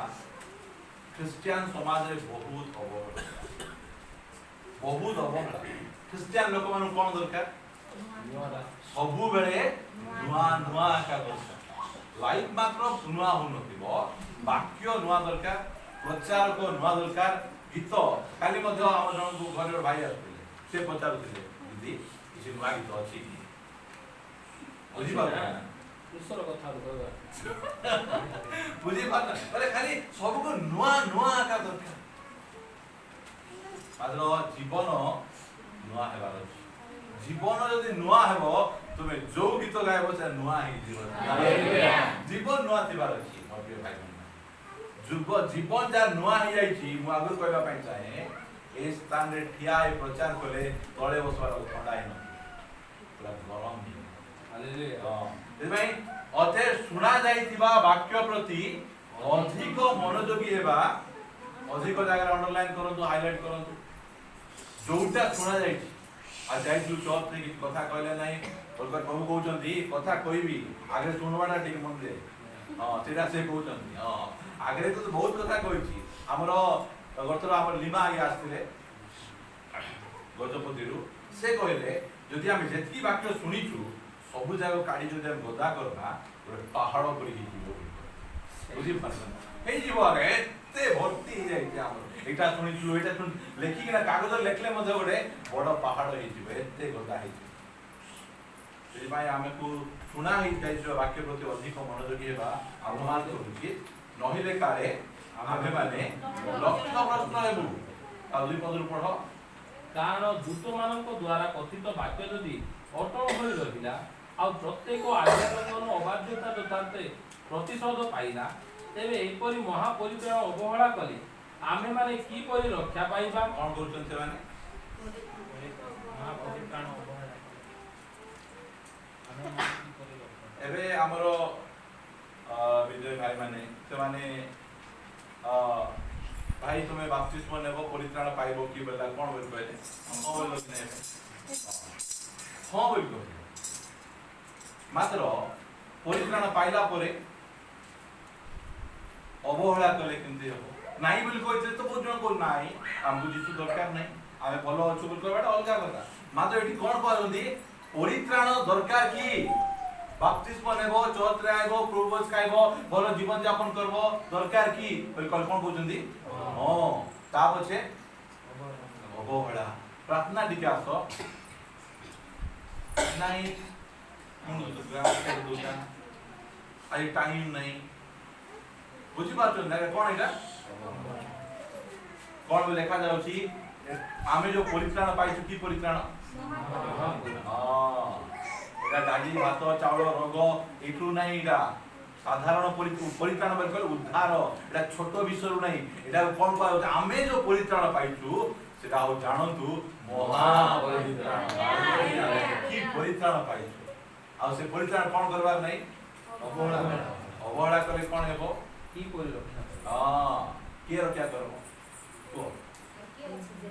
ख्रिस्टियन समाज रे बहुत अवहेला ख्रिस्टियन लोक मान कोन दरकार सबु बेले नुआ नुआ का दरकार लाइफ मात्र नुआ हो नथिबो वाक्य नुआ दरकार प्रचार को नुआ दरकार गीत खाली मध्य हम जन को घर भाई आथिले से पचारुथिले दीदी किछि नुआ गीत अछि कि बुझि पाबो ईश्वर कथा कहबा बुझि पाना बोले खाली सब को नुआ नुआ का दरकार मात्र जीवन नुआ हेबार अछि जीवन जदि नुआ हेबो तुमे जो गीत गायबो से नुआ ही जीवन हालेलुया जीवन नुआ थिबार अछि मोर प्रिय भाई बहन जीवन जा नुआ ही जाईछि मु आगु कहबा पय चाहे ए स्थान रे ठिया ए प्रचार कले तळे बसवार ठंडा ही न पूरा गरम ही हालेलुया एबाई अथे सुना जाईथिबा वाक्य प्रति अधिक मनोयोगी हेबा अधिक जगह अंडरलाइन करंतु हाइलाइट करंतु जोटा सुना जाईछि आ जाईछु चर्च रे कि कथा कहले नाही बोलकर प्रभु कहउचंती कथा कहबी आगे सुनवाटा ठीक मन दे हां सेटा से कहउचंती हां आगे तो बहुत कथा कहछि हमरो गतरो हमर लिमा आगे आस्थिले गजपतिरु से कहले जदि हम जेतकी वाक्य सुनिछु सब जगह काढी जदि हम गदा करबा गोटे पहाड़ पर ही जीवो बुझी पारछन हे जीवो आगे एते भर्ती ही जाई हमर एटा सुनिछु एटा सुन लेखि कि ना कागज लेखले मधे गोटे बड़ पहाड़ ही जीवो एते गदा ही से भाई हमें को सुना ही जाई वाक्य प्रति अधिक मनोयोगी हेबा अनुमान करूची नहिले काले आमे माने लक्ष्य प्रश्न हेबु आ दुई पदर पढ़ कारण दूत मानक द्वारा कथित वाक्य जदि अटल होई रहिला आ प्रत्येक आज्ञाकरण अबाध्यता यथार्थे प्रतिशोध पाइला तेबे एपरि महापरित्याग अवहेला कले आमे माने की परि रक्षा पाइबा कौन करुछन से माने महापरित्राण अवहेला आमे माने की परि रक्षा एबे हमरो विजय भाई माने से माने भाई तुम्हें बाप्तिस्म नेबो परित्राण पाइबो की बेला कोन बोल कहले हां बोल ने हां बोल कहले मात्र परित्राण पाइला परे अवहेला कले केमती हो नाही बोल कहते तो बहुत जन को नाही हमको जीसु दरकार नाही आमे भलो अछु बोल कहबाटा अलगा कथा मात्र एठी कोन कहलंदी परित्राण दरकार की बाप्तिस्म नेबो चर्च रे आइबो प्रभुज खाइबो भलो जीवन यापन करबो दरकार की बोल कोन कहउचंदी हां ता पछे अवहेला प्रार्थना दिकास नाही मुंडो तो ग्राम कर दोता आई टाइम नहीं बुझी पाछो ना कोन एटा कोन लेखा जाउची आमे जो परित्राण पाइछु की परित्राण हां एटा डाली भात चावल रोग एठू नाही एटा साधारण परित्राण बोल कहले उद्धार एटा छोट विषय नाही एटा कोन पाउ आमे जो परित्राण पाइछु सेटा हो जानंतु महा परित्राण की परित्राण पाइछु आ से परित्राण कोन करबार नाही अवहेला करे कोन हेबो की परि रक्षा हां के रक्षा करबो तो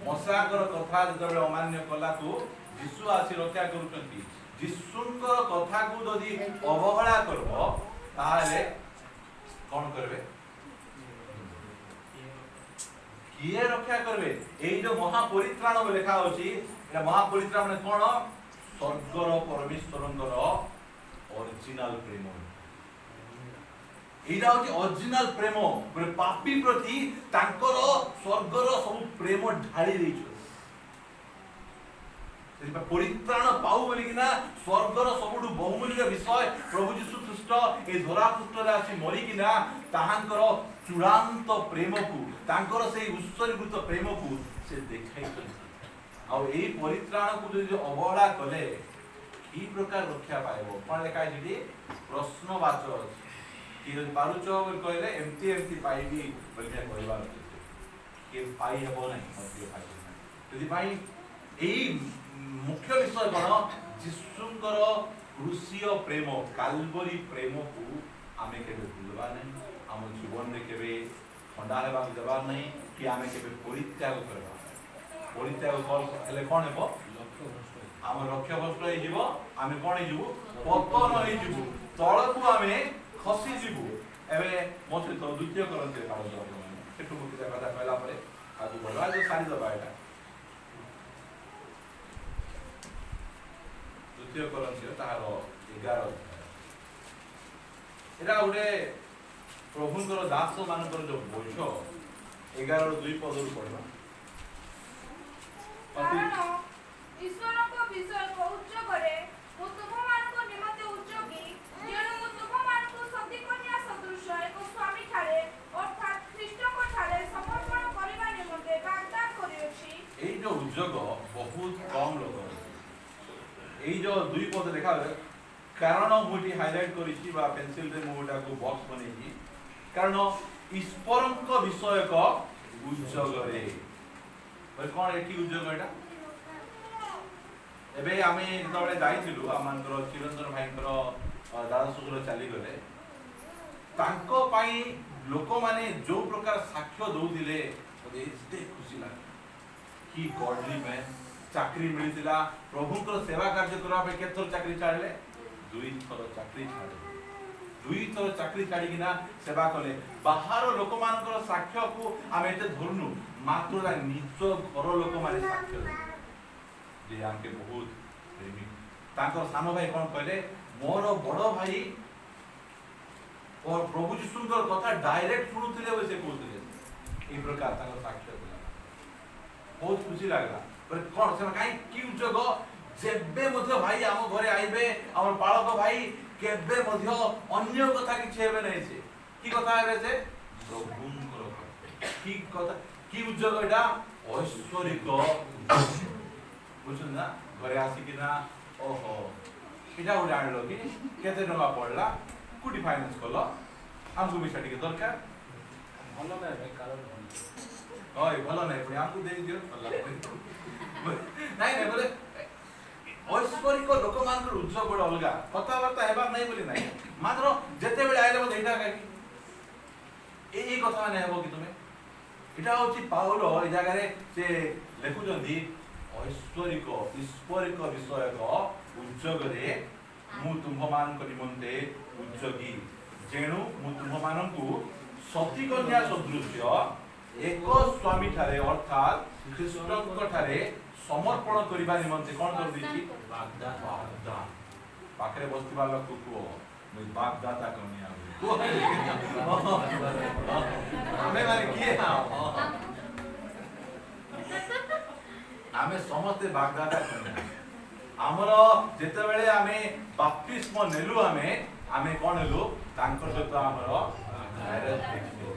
मसाकर कथा जतबे अमान्य कला को यीशु आसी रक्षा करूछंती यीशुंकर कथा को यदि अवहेला करबो ताले कोन करबे किए रक्षा करबे एई जो महापरित्राण लिखा होची एटा महापरित्राण माने कोन स्वर्गर परमेश्वरंकर ओरिजिनल प्रेम एटा होची ओरिजिनल प्रेम पापी प्रति तांकर स्वर्गर सब प्रेम ढाली दैछ सेपा परित्राण पाऊ बोली कि ना स्वर्गर सबुठु बहुमूल्य विषय प्रभु यीशु ख्रीष्ट ए धरा पृष्ठरे आसी मरी कि ना ताहांकर चूड़ांत प्रेम को तांकर से उत्सर्गीकृत प्रेम को से देखाई आ ए परित्राण को जो अवहेला कले की प्रकार रक्षा पाइबो कोन लेखा जेडी प्रश्नवाचक कि जदि पारुचो बोल कहले एमती पाइबी बोलिया कहबार के पाई हेबो नै मते पाई जदि पाई एई मुख्य विषय कोन यीशुंकर क्रूसीय प्रेम काल्वरी प्रेम को आमे केबे भूलबा नै हम जीवन रे केबे खंडा हेबा देबा नै कि आमे केबे परित्याग करबा परित्याग हेले कोन हेबो हम लक्ष्य भ्रष्ट हे जीवो आमे कोन हे जीवो पतन हे जीवो तळकु आमे खसी जीवो एबे मोसे तो द्वितीय करन्ते पावो सेटु मुक्ति कथा कहला परे आज बडवा जो सारी दबा एटा द्वितीय करन्ते तार 11 एटा उडे प्रभुंकर दास मानकर जो बोझ 11 2 पद रु पढवा କାରଣ ଈଶ୍ୱରଙ୍କ ବିଷୟକୁ ଉଚ୍ଚ କରେ ମୁଁ ତୁମମାନଙ୍କ ନିମନ୍ତେ ଉଚ୍ଚକି ଯେଣୁ ମୁଁ ତୁମମାନଙ୍କୁ ସତୀକନ୍ୟା ସଦୃଶ ଏକ ସ୍ୱାମୀ ଠାରେ ଅର୍ଥାତ୍ ଖ୍ରୀଷ୍ଟଙ୍କ ଠାରେ ସମର୍ପଣ କରିବା ନିମନ୍ତେ ବାଗ୍ଦାନ କରିଅଛି এই যে উদ্যোগ বহুত কম লোক এই যে 2 পদ লেখা আছে কারণ মুটি হাইলাইট করিছি বা পেন্সিল রে মুটাকু বক্স বনেছি কারণ ईश्वरଙ୍କ বিষয়ক উদ্যোগ রে ভাই কোন এটি উদ্যোগ এটা এবে আমি যেতବେଳେ যাইছিলু আমাଙ୍କର চিরঞ্জন ଭାଇଙ୍କର ଦାଦା ଶ୍ୱଶୁର ଚାଲି ଗଲେ ତାଙ୍କ ପାଇଁ ଲୋକମାନେ ଯୋଉ ପ୍ରକାର ସାକ୍ଷ୍ୟ ଦଉଥିଲେ ମୋତେ ଏତେ ଖୁସି ଲାଗେ କି ଗଡଲି ମ୍ୟାନ ଚାକରି ମିଳିଥିଲା ପ୍ରଭୁଙ୍କର ସେବା କାର୍ଯ୍ୟ କରିବା ପାଇଁ କେତେ ଥର ଚାକରି ଛାଡ଼ିଲେ 2 ଥର ଚାକରି ଛାଡ଼ିଲେ 2 ଥର ଚାକରି ଛାଡ଼ିକିନା ସେବା କଲେ ବାହାର ଲୋକମାନଙ୍କର ସାକ୍ଷ୍ୟକୁ ଆମେ ଏତେ ଧରୁନୁ ମାତ୍ର ନିଜ ଘର ଲୋକମାନେ ସାକ୍ଷ୍ୟ ଦେଲେ ଯେ ଆମକେ ବହୁତ ପ୍ରେମୀ ତାଙ୍କର ସାନ ଭାଇ କଣ କହିଲେ ମୋର ବଡ଼ ଭାଇ और प्रभु यीशुଙ୍କର କଥା डायरेक्ट ଶୁଣୁଥିଲେ ବୋଲି ସେ କହୁଥିଲେ এই प्रकार ତାଙ୍କ ସାକ୍ଷ୍ୟ ଥିଲା ବହୁତ ଖୁସି ଲାଗିଲା पर କଣ ସେ କାଇଁ କି ଉଦ୍યોଗ ଯେବେ ମଧ୍ୟ ଭାଇ ଆମ ଘରେ ଆଇବେ ଆମର ବାଳକ ଭାଇ କେବେ ମଧ୍ୟ ଅନ୍ୟ କଥା କିଛି ହେବେ ନାହିଁ ସେ କି କଥା ହେବେ ସେ ପ୍ରଭୁଙ୍କର କି କଥା କି ଉଦ୍યોଗ ଏଟା ଐଶ୍ୱରିକ ବୁଝୁଛନ୍ତି ନା ଘରେ ଆସିକି ନା ଓହୋ ଏଟା ଗୋଟେ ଆଣିଲ କି କେତେ ଟଙ୍କା ପଡିଲା କୋଉଠି ଫାଇନାନ୍ସ କଲ ଆମକୁ ବି ସେଠିକି ଦରକାର ଭଲ ନା କାରଣ ओय भलो नाही पुणी आमको देई दियो नाही नाही बोले ऐश्वरिक लोक मानकर उज्जव बड़ अलगा कथाबार्ता हेबार नहीं बोली नहीं मात्र जेते बेले आइले बोले एटा काकी ए कथा माने हेबो कि तुमे एटा होची पाउलो ए जगह रे से लेखु जंदी ऐश्वरिक ईश्वरिक विषयक उज्जव रे मु तुम मान को निमंते उज्जगी जेणु मु तुम मान को सती कन्या सदृश्य एक स्वामी ठारे अर्थात कृष्णଙ୍କ ठारे समर्पण करिबा निमंते कोन कर दिछि बागदाता पाखरे बस्तिबा लोक को मुई बागदाता कन्या हमें माने किए आमे समस्त बागदाता कन्या हमर जेते बेले आमे बाप्तिस्म नेलु आमे कोन हेलु तांकर सहित हमर डायरेक्ट देखिबो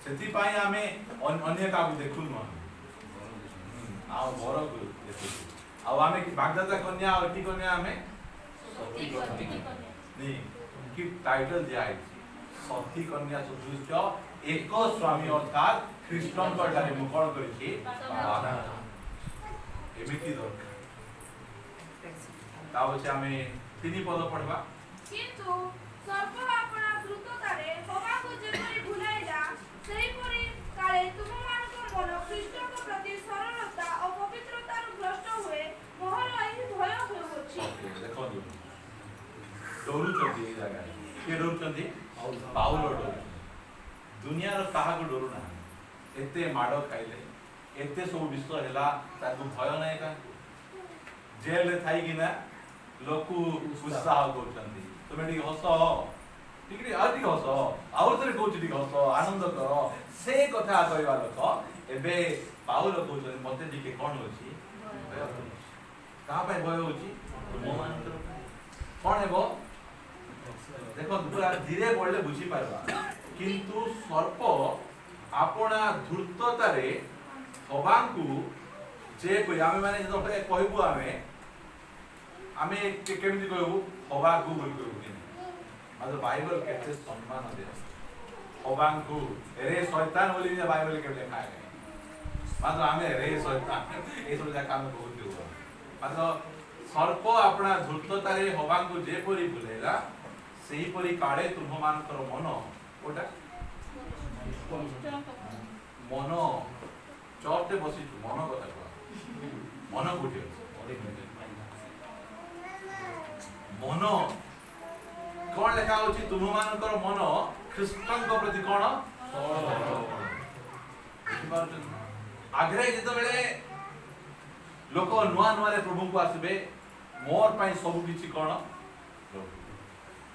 सेति पाई आमे अन्य काबू देखु न आ बड़ को देखु आ आमे कि बागदाता कन्या और की कन्या आमे सती कन्या नहीं की टाइटल दिया है सती कन्या सदृश्य एक स्वामी अर्थात ख्रीष्टन ठारे मु कोन करिछि एमिति दरकार तावचे आमे तीनी पद पढबा किंतु सर्प अपना द्रुततारे हवाको जेपरि भुलाइला सेहिपरि काले तुममानक मन ख्रीष्टक प्रति सरलता और पवित्रतार भ्रष्ट हुए मोहर एही भय होउछि देखो डोरू चंदी ए जगह के डोरू चंदी पाउल डोरू दुनिया रो काहा को डोरू ना एते माडो खाइले एते सब विषय हैला ताकू भय नै का जेल रे थाई किना लोकु उत्साह करछंती तुमे टी हसो टिकरी आटी हसो आउतरे कोची टी हसो आनंद करो से कथा कहवा लोक एबे पाउल कहछन मते टिके कोन होची का पे भय होची तुममानकर कोन हेबो देखो पूरा धीरे बोलले बुझी पारबा किंतु सर्प आपना धूर्ततारे हवांकु जे आमे माने जतो कहबू आमे केमिति कहबू हवांकु बोल कहबू कि मात्र बाइबल केते सम्मान दे हवांकु रे शैतान बोली जे बाइबल के लिखा है मात्र आमे रे शैतान ए सब जा काम बहुत दियो मात्र सर्प अपना धूर्ततारे हवांकु जे परि बुलेला सेही परि काळे तुम मानकर मन ओटा मन चौटे बसी मन कथा कह मन कोठी मन कौन लेखा होची तुम मानकर मन ख्रीष्टन को प्रति कौन आग्रे जते बेले लोक नुआ नुआ रे प्रभु को आसीबे मोर पई सब किछि कौन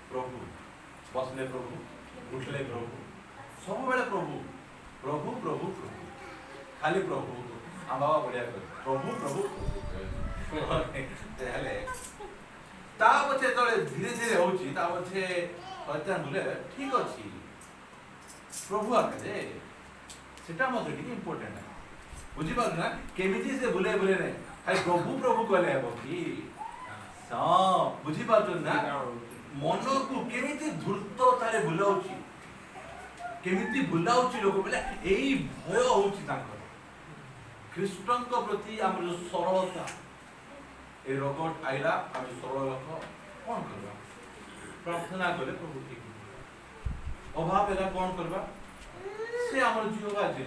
प्रभु बसले प्रभु उठले प्रभु सब बेले प्रभु प्रभु प्रभु प्रभु खाली प्रभु हम बाबा बढ़िया कर प्रभु प्रभु तेले ता पछे तळे धीरे धीरे होची ता पछे शैतान बोले ठीक अछि प्रभु आके सेटा मते ठीक इंपोर्टेंट है बुझी पाल ना केमिति से बोले बोले नै खाली प्रभु प्रभु कहले हेबो की सब बुझी पाल ना मन को केमिति धूर्ततारे बुलाउची केमिति बुलाउची लोक बोले एई भय होची तांकर ख्रीष्टन को प्रति हम जो सरलता ए रोगट आइला हम सरल लोक कोन करबा प्रार्थना करे प्रभु ठीक अभाव एला कोन करबा से हमर जीवा जे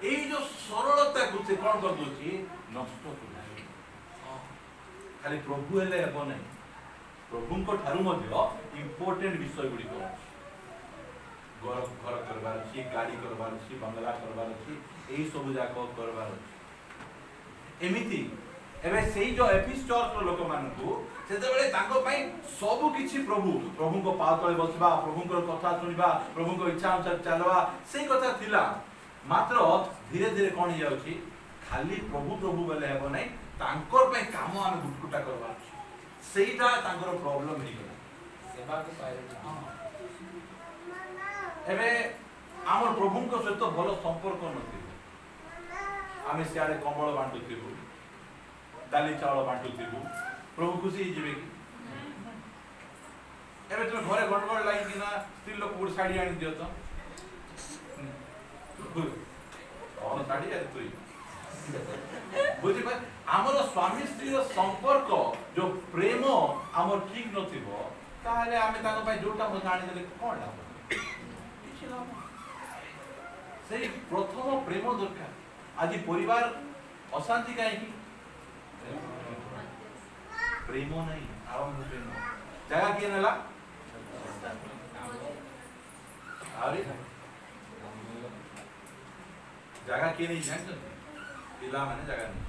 एई जो सरलता को से कोन कर दोची नष्ट कर खाली प्रभु हेले हेबो नै प्रभु को ठारू मध्य इंपोर्टेंट विषय गुडी को घर घर करबार छी गाड़ी करबार छी बंगला करबार छी एई सब जाको करबार छी एमिति एबे सेई जो एफिस चर्च रो लोक मान को सेते बेले ताको पई सब किछि प्रभु प्रभु को पाव तळे बसबा प्रभु को कथा सुनिबा प्रभु को इच्छा अनुसार चलबा सेई कथा थिला मात्र धीरे धीरे कोन जाउची खाली प्रभु प्रभु बोले हेबो नै तांकर पई काम हम गुटकुटा करबा सेईटा तांकर प्रॉब्लम हे गला सेवा को पाए एबे आमर प्रभु को सहित भलो संपर्क नथि आमे सियाडे कमल बांटुथिबु दाली चावल बांटुथिबु प्रभु खुशी जिवे की एबे तुम घरे गड़बड़ लाइन किना स्त्री लोक गुड साड़ी आनी दियो तो कौन साड़ी है तुई बुझी पार हमर स्वामी स्त्री रो संपर्क जो प्रेम हमर ठीक नथिबो ताहले आमे ताको भाई जोटा म जानि देले कोन लाभ किछि लाभ सेई प्रथम प्रेम दरकार आज परिवार अशांति काहे की प्रेम नहीं आरंभ प्रेम जगह किए नेला अरे जगह किए नहीं जानते पिला माने जगह नहीं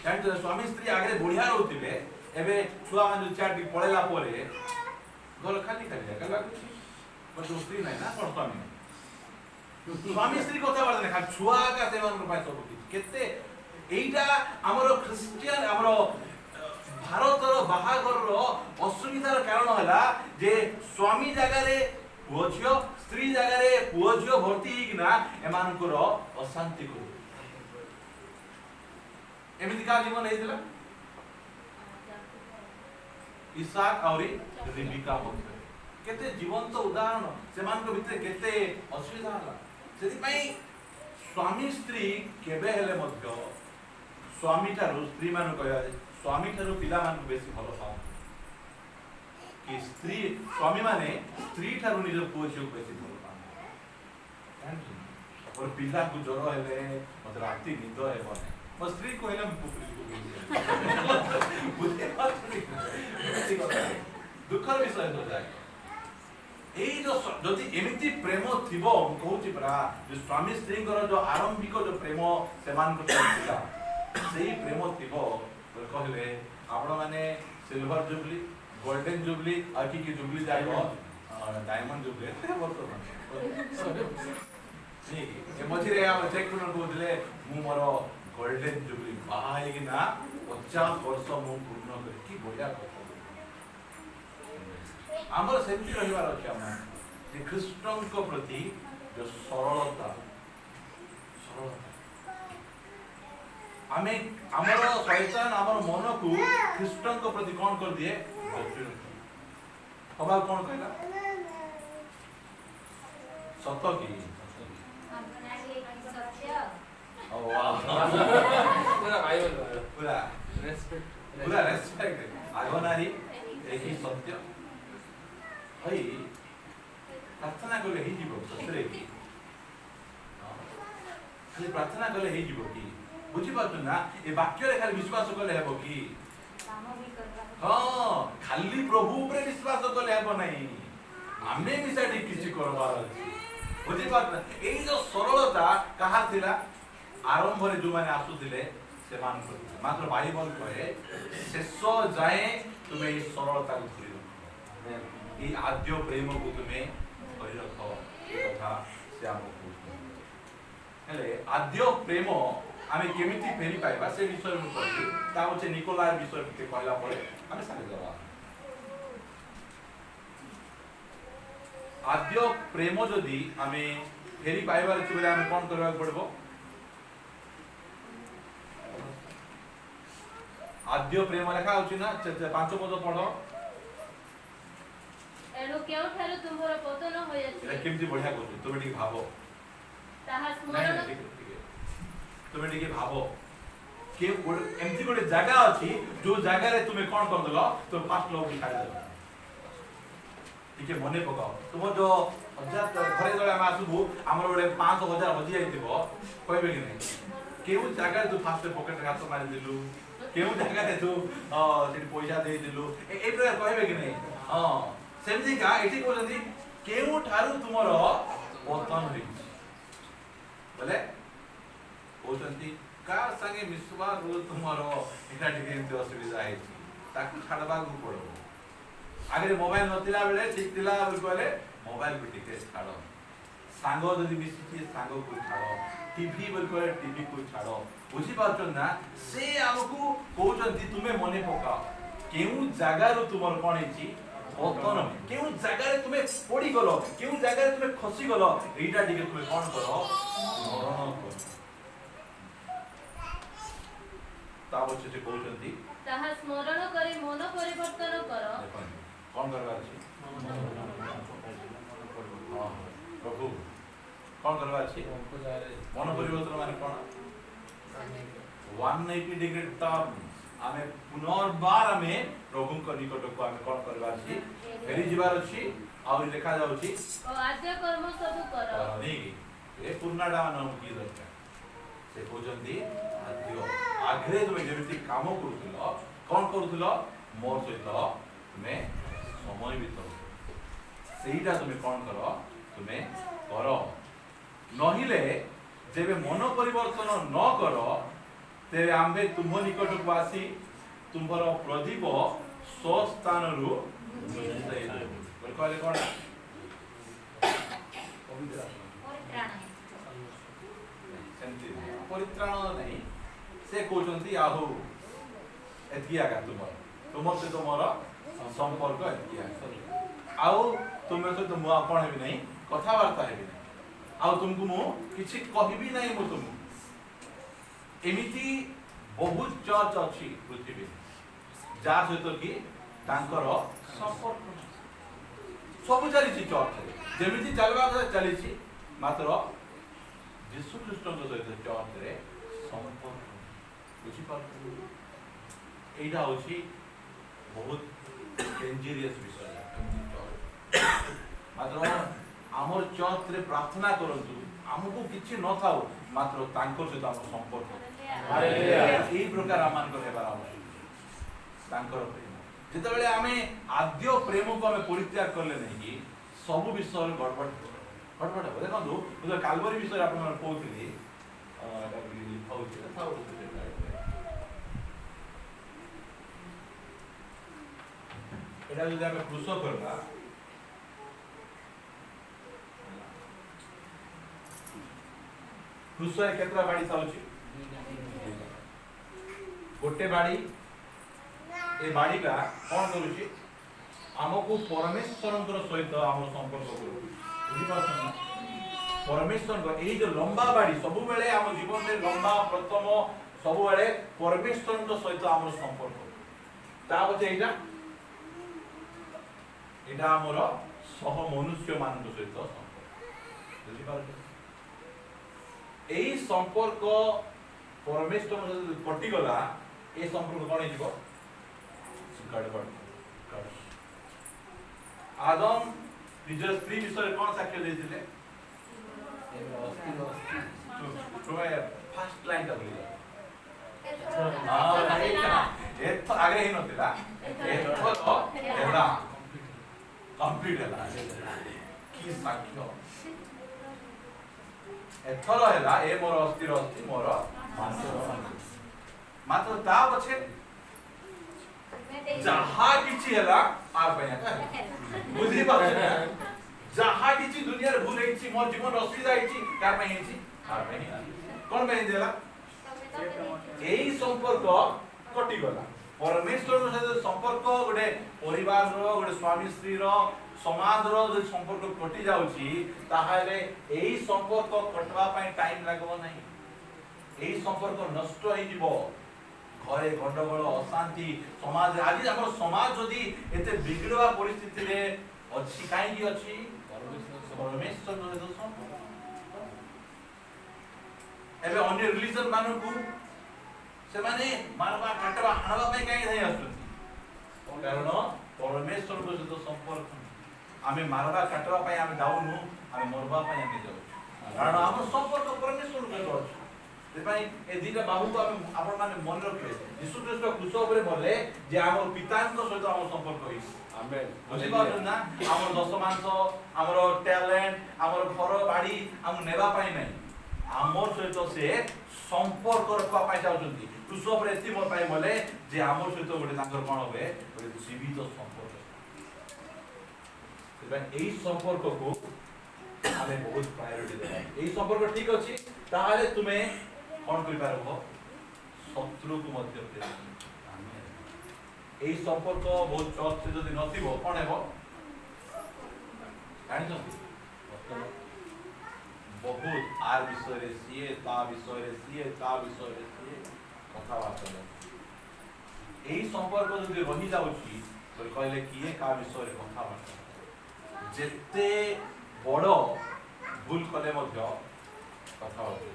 जानते स्वामी स्त्री आगे बढ़िया रहउथिबे एबे छुआ माने चाटी पळेला परे घर खाली खाली जगह लागुछि पर स्त्री नहीं ना पर स्वामी स्त्री कथा बार्ता नहीं खाली छुआ का सेवन पाए सब किछि केते एइटा हमरो क्रिश्चियन हमरो भारतर बाहागर असुविधार कारण है जे स्वामी जगार पुओ झियो स्त्री जगार पुओ झियो भर्ती होना एमानकर अशांति कर एमिति का जीवन हेतिला इसाक और रिबिका मध्य केते जीवंत उदाहरण सेमान को भितर केते असुविधा हला सेति पई स्वामी स्त्री केबे हेले मध्य स्वामी ठारू स्त्री मान कहया स्वामी ठारू पिला मान बेसी भलो पाउ कि स्त्री स्वामी माने स्त्री ठारू निज पुओ झियो बेसी भलो पाउ और पिला को ज्वर हेले मत राती निद हेबो नै मो स्त्री को हेले पुपरी को बुझे बात दुखर विषय हो जाए एई जो जदि एमिति प्रेम थिबो कहूची परा जो स्वामी स्त्री को जो आरंभिक जो प्रेम सेमान को थिला सेई प्रेम थिबो तो कहले आपण माने सिल्वर जुबली गोल्डन जुबली आकी की जुबली जाइबो डायमंड जुबली ते बोलतो नहीं ए मझिरे आ चेक कोन को दिले मु मोर गोल्डन जुबली बाहाई कि ना 50 वर्ष मु पूर्ण कर की बढ़िया কথা हमर सेमती रहिवार अछि हम जे कृष्णन को प्रति जो सरलता आमे हमर शैतान हमर मन को कृष्णन को प्रति कोन कर दिए हवा कोन कहला सत्य की ओ वाह पूरा रेस्पेक्ट आगनारी एही सत्य हई प्रार्थना कले ही जीव ससरे खाली प्रार्थना कले ही जीव की बुझी पाछ ना ए वाक्य रे खाली विश्वास कले हेबो की हां खाली प्रभु ऊपर विश्वास कले हेबो नहीं आमे भी सेठी किछि करबार अछि बुझी पाछ ना एई जो सरलता कहा थिला आरंभ रे जो माने आसुथिले से मान कर मात्र बाइबल कहे शेष जाए तुम्हें इस सरलता को धरि रखो ये आद्य प्रेम को तुम्हें धरि रखो कथा से हमको हेले आद्य प्रेम आमे केमिति फेरी पाइबा से विषय में कहली ता होचे निकोलार विषय के कहला परे आमे सारे दवा आद्य प्रेम जदी आमे फेरी पाइबार अछि बेले आमे कोन करबा पड़बो आद्य प्रेम लेखा होची ना पांच पद पढो एनु केउ ठारो तुमरो पतन होय अछि एटा केमति बढ़िया कहू तुमे ठीक भाबो ताहा स्मरण तुमे ठीक भाबो के एमति गोटे जगह अछि जो जगह रे तुमे कोन कर दलो तो पांच लोग खाइ दलो ठीक है मने पकाओ तुम जो हजार घरे जळे हम आसुबु हमर गोटे 5000 हजी आइतिबो कहबे कि नहीं केउ जगह तू फास्ट पॉकेट हाथ मारि दिलु केउ जगह रे तू सेठी पैसा दे दिलु ए प्रकार कहबे कि नहीं हां सेमति का एठी कहलंदी केउ ठारू तुमरो पतन होई बोले कहलंदी का संगे मिसवा रो तुमरो एटा टिके एमति असुविधा है ताकू छाड़बा को पड़ो आगे मोबाइल नथिला बेले ठीक थिला बोले मोबाइल भी टिके छाड़ो सांगो जदी मिसिची सांगो को छाड़ो टीवी बोले टीवी को छाड़ो बुझी पाछो ना से हमकु कहउचंती तुमे मने पकाओ केउ जागा रो तुमर कोन हिची पतन केउ जागा रे तुमे पड़ी गलो केउ जागा रे तुमे खसी गलो एटा टिके तुमे कोन करो स्मरण करो ताबो से कहउचंती ताहा स्मरण करी मन परिवर्तन करो कौन करवा अछि प्रभु कौन कौन करवा अछि मन परिवर्तन माने कोन 180 डिग्री टर्न आमे पुनर्बार आमे प्रभु को निकट को आमे कोन करवा अछि फेरी जिबार अछि और लिखा जाउ अछि ଓ ଆଦ୍ୟ କର୍ମ ସବୁ କର नी ए पूर्णाडा नाम की दरकार से कहउजंती आद्य आग्रे तुम जेमिति काम करूथिलो कोन करूथिलो मोर सहित तुमे समय बिताओ सेईटा तुमे कोन करो तुमे करो नहिले जेबे मन परिवर्तन न करो तेरे आम्बे तुम निकट को आसी तुम्हर प्रदीप स्वस्थान रु बोल कहले कोन सेंती परित्राण नहीं से कहउजंती आहु एतिया का तुमर से तुमर संपर्क एतिया आउ तुमे तो तुम आपण हेबी नहीं कथावार्ता हेबी नहीं आउ तुमको मु किछि कहबी नहीं मु तुम एमिति बहुत चर्च अछि पृथ्वी जा सहित कि तांकर संपर्क सब चली चर्च जेमिति चलवा चली मात्र यीशु ख्रीष्ट सहित चर्च रे संपर्क बुझी पार एटा होछि बहुत डेंजरियस विषय मात्र आमर चर्च रे प्रार्थना करंतु हमको किछि न थाओ मात्र तांकर सहित हम संपर्क हालेलुया एई प्रकार आमान को हेबार आवश्यक तांकर प्रेम जेतेबेले आमे आद्य प्रेम को आमे परित्याग करले नहीं कि सब विषय गड़बड़ हो देखंतु जो कालवरी विषय आपण मन कहउथिली एटा लिखा होछि थाओ एटा जदि आमे क्रूस करबा क्रूस रे केतरा बाड़ी थाउछि गोटे बाड़ी ए बाड़ी का कोन करूछि हमको परमेश्वरंकर सहित हम संपर्क करू बुझी पाछन परमेश्वर को एई जो लंबा बाड़ी सब बेले हम जीवन रे लंबा प्रथम सब बेले परमेश्वरंकर सहित हम संपर्क ता होते एटा एटा हमर सह मनुष्य मान सहित संपर्क बुझी पाछन एई संपर्क परमेश्वर सहित कटि गला ए संपर्क कोन हिजो गड़बड़ आदम निज स्त्री विषय कौन साक्ष्य देथिले फर्स्ट लाइन का बोली एत आगे ही नथिला एत तो एला कंप्लीट हैला की साक्ष्य एथर हैला ए मोर अस्थिर अस्ति मोर मात्र ता पछे जहा किछि हैला आ पया बुझी पाछे जहा किछि दुनिया रे भूल हेछि मोर जीवन असुविधा हेछि कार पय हेछि आ पय कोन पय देला एई संपर्क कटि गला परमेश्वर सहित संपर्क गोटे परिवार रो गोटे स्वामी स्त्री रो समाज रो जे संपर्क कटि जाउछि ताहाले एई संपर्क कटवा पय टाइम लागबो नाही एई संपर्क नष्ट होई जिवो घरे गंडगोल अशांति समाज आज हमर समाज जदी एते बिगड़वा परिस्थिति रे अछि काई की अछि परमेश्वर सहित संपर्क एबे अन्य रिलीजन मानु को से माने मारबा काटबा हाणबा पय काई नै आसुति कारण परमेश्वर सहित संपर्क आमे मारबा काटबा पय आमे जाउनु आमे मरबा पय आमे जाउ कारण हमर संपर्क परमेश्वर सहित अछि सेपाई ए दिटा बाबू को आपण माने मन रखले यीशु ख्रीष्ट क्रूस ऊपर बोले जे हमर पितांक सहित हम संपर्क होई आमेन बुझी पाछन ना हमर दस मांस हमर टैलेंट हमर घर बाड़ी हम नेबा पाई नै हमर सहित से संपर्क रखवा पाई जाउछंती क्रूस ऊपर एति मोर पाई बोले जे हमर सहित गोटे तांकर कोन होबे गोटे जीवित संपर्क सेपाई एई संपर्क को हमें बहुत प्रायोरिटी देबा एई संपर्क ठीक अछि ताहाले तुमे कौन करि पारबो शत्रु को मध्य प्रेम आमेन एई संपर्क बहुत चर्च से जदी नथिबो कोन हेबो जानि छ बहुत आर विषय रे सीए ता विषय रे सीए कथा बात एई संपर्क जदी रहि जाउची तो कहले किए का विषय रे कथा बात जेते बड़ भूल कले मध्य कथा होती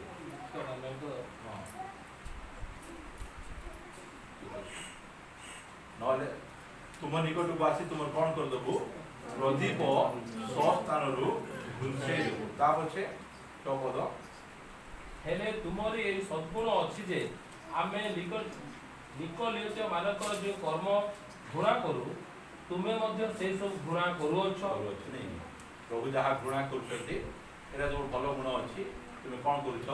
नहले तुम निकट को आसी तुम कौन कर देबु प्रदीप स्थान रु घुंचेई देबु ता पछे तो पद हेले तुमरी ए सद्गुण अछि जे आमे निकोलियोस मानकर जो कर्म घृणा करू तुमे मध्य से सब घृणा करूछ नहीं प्रभु जहाँ घृणा करछथि एरा जो भलो गुण अछि तुमे कौन करूछ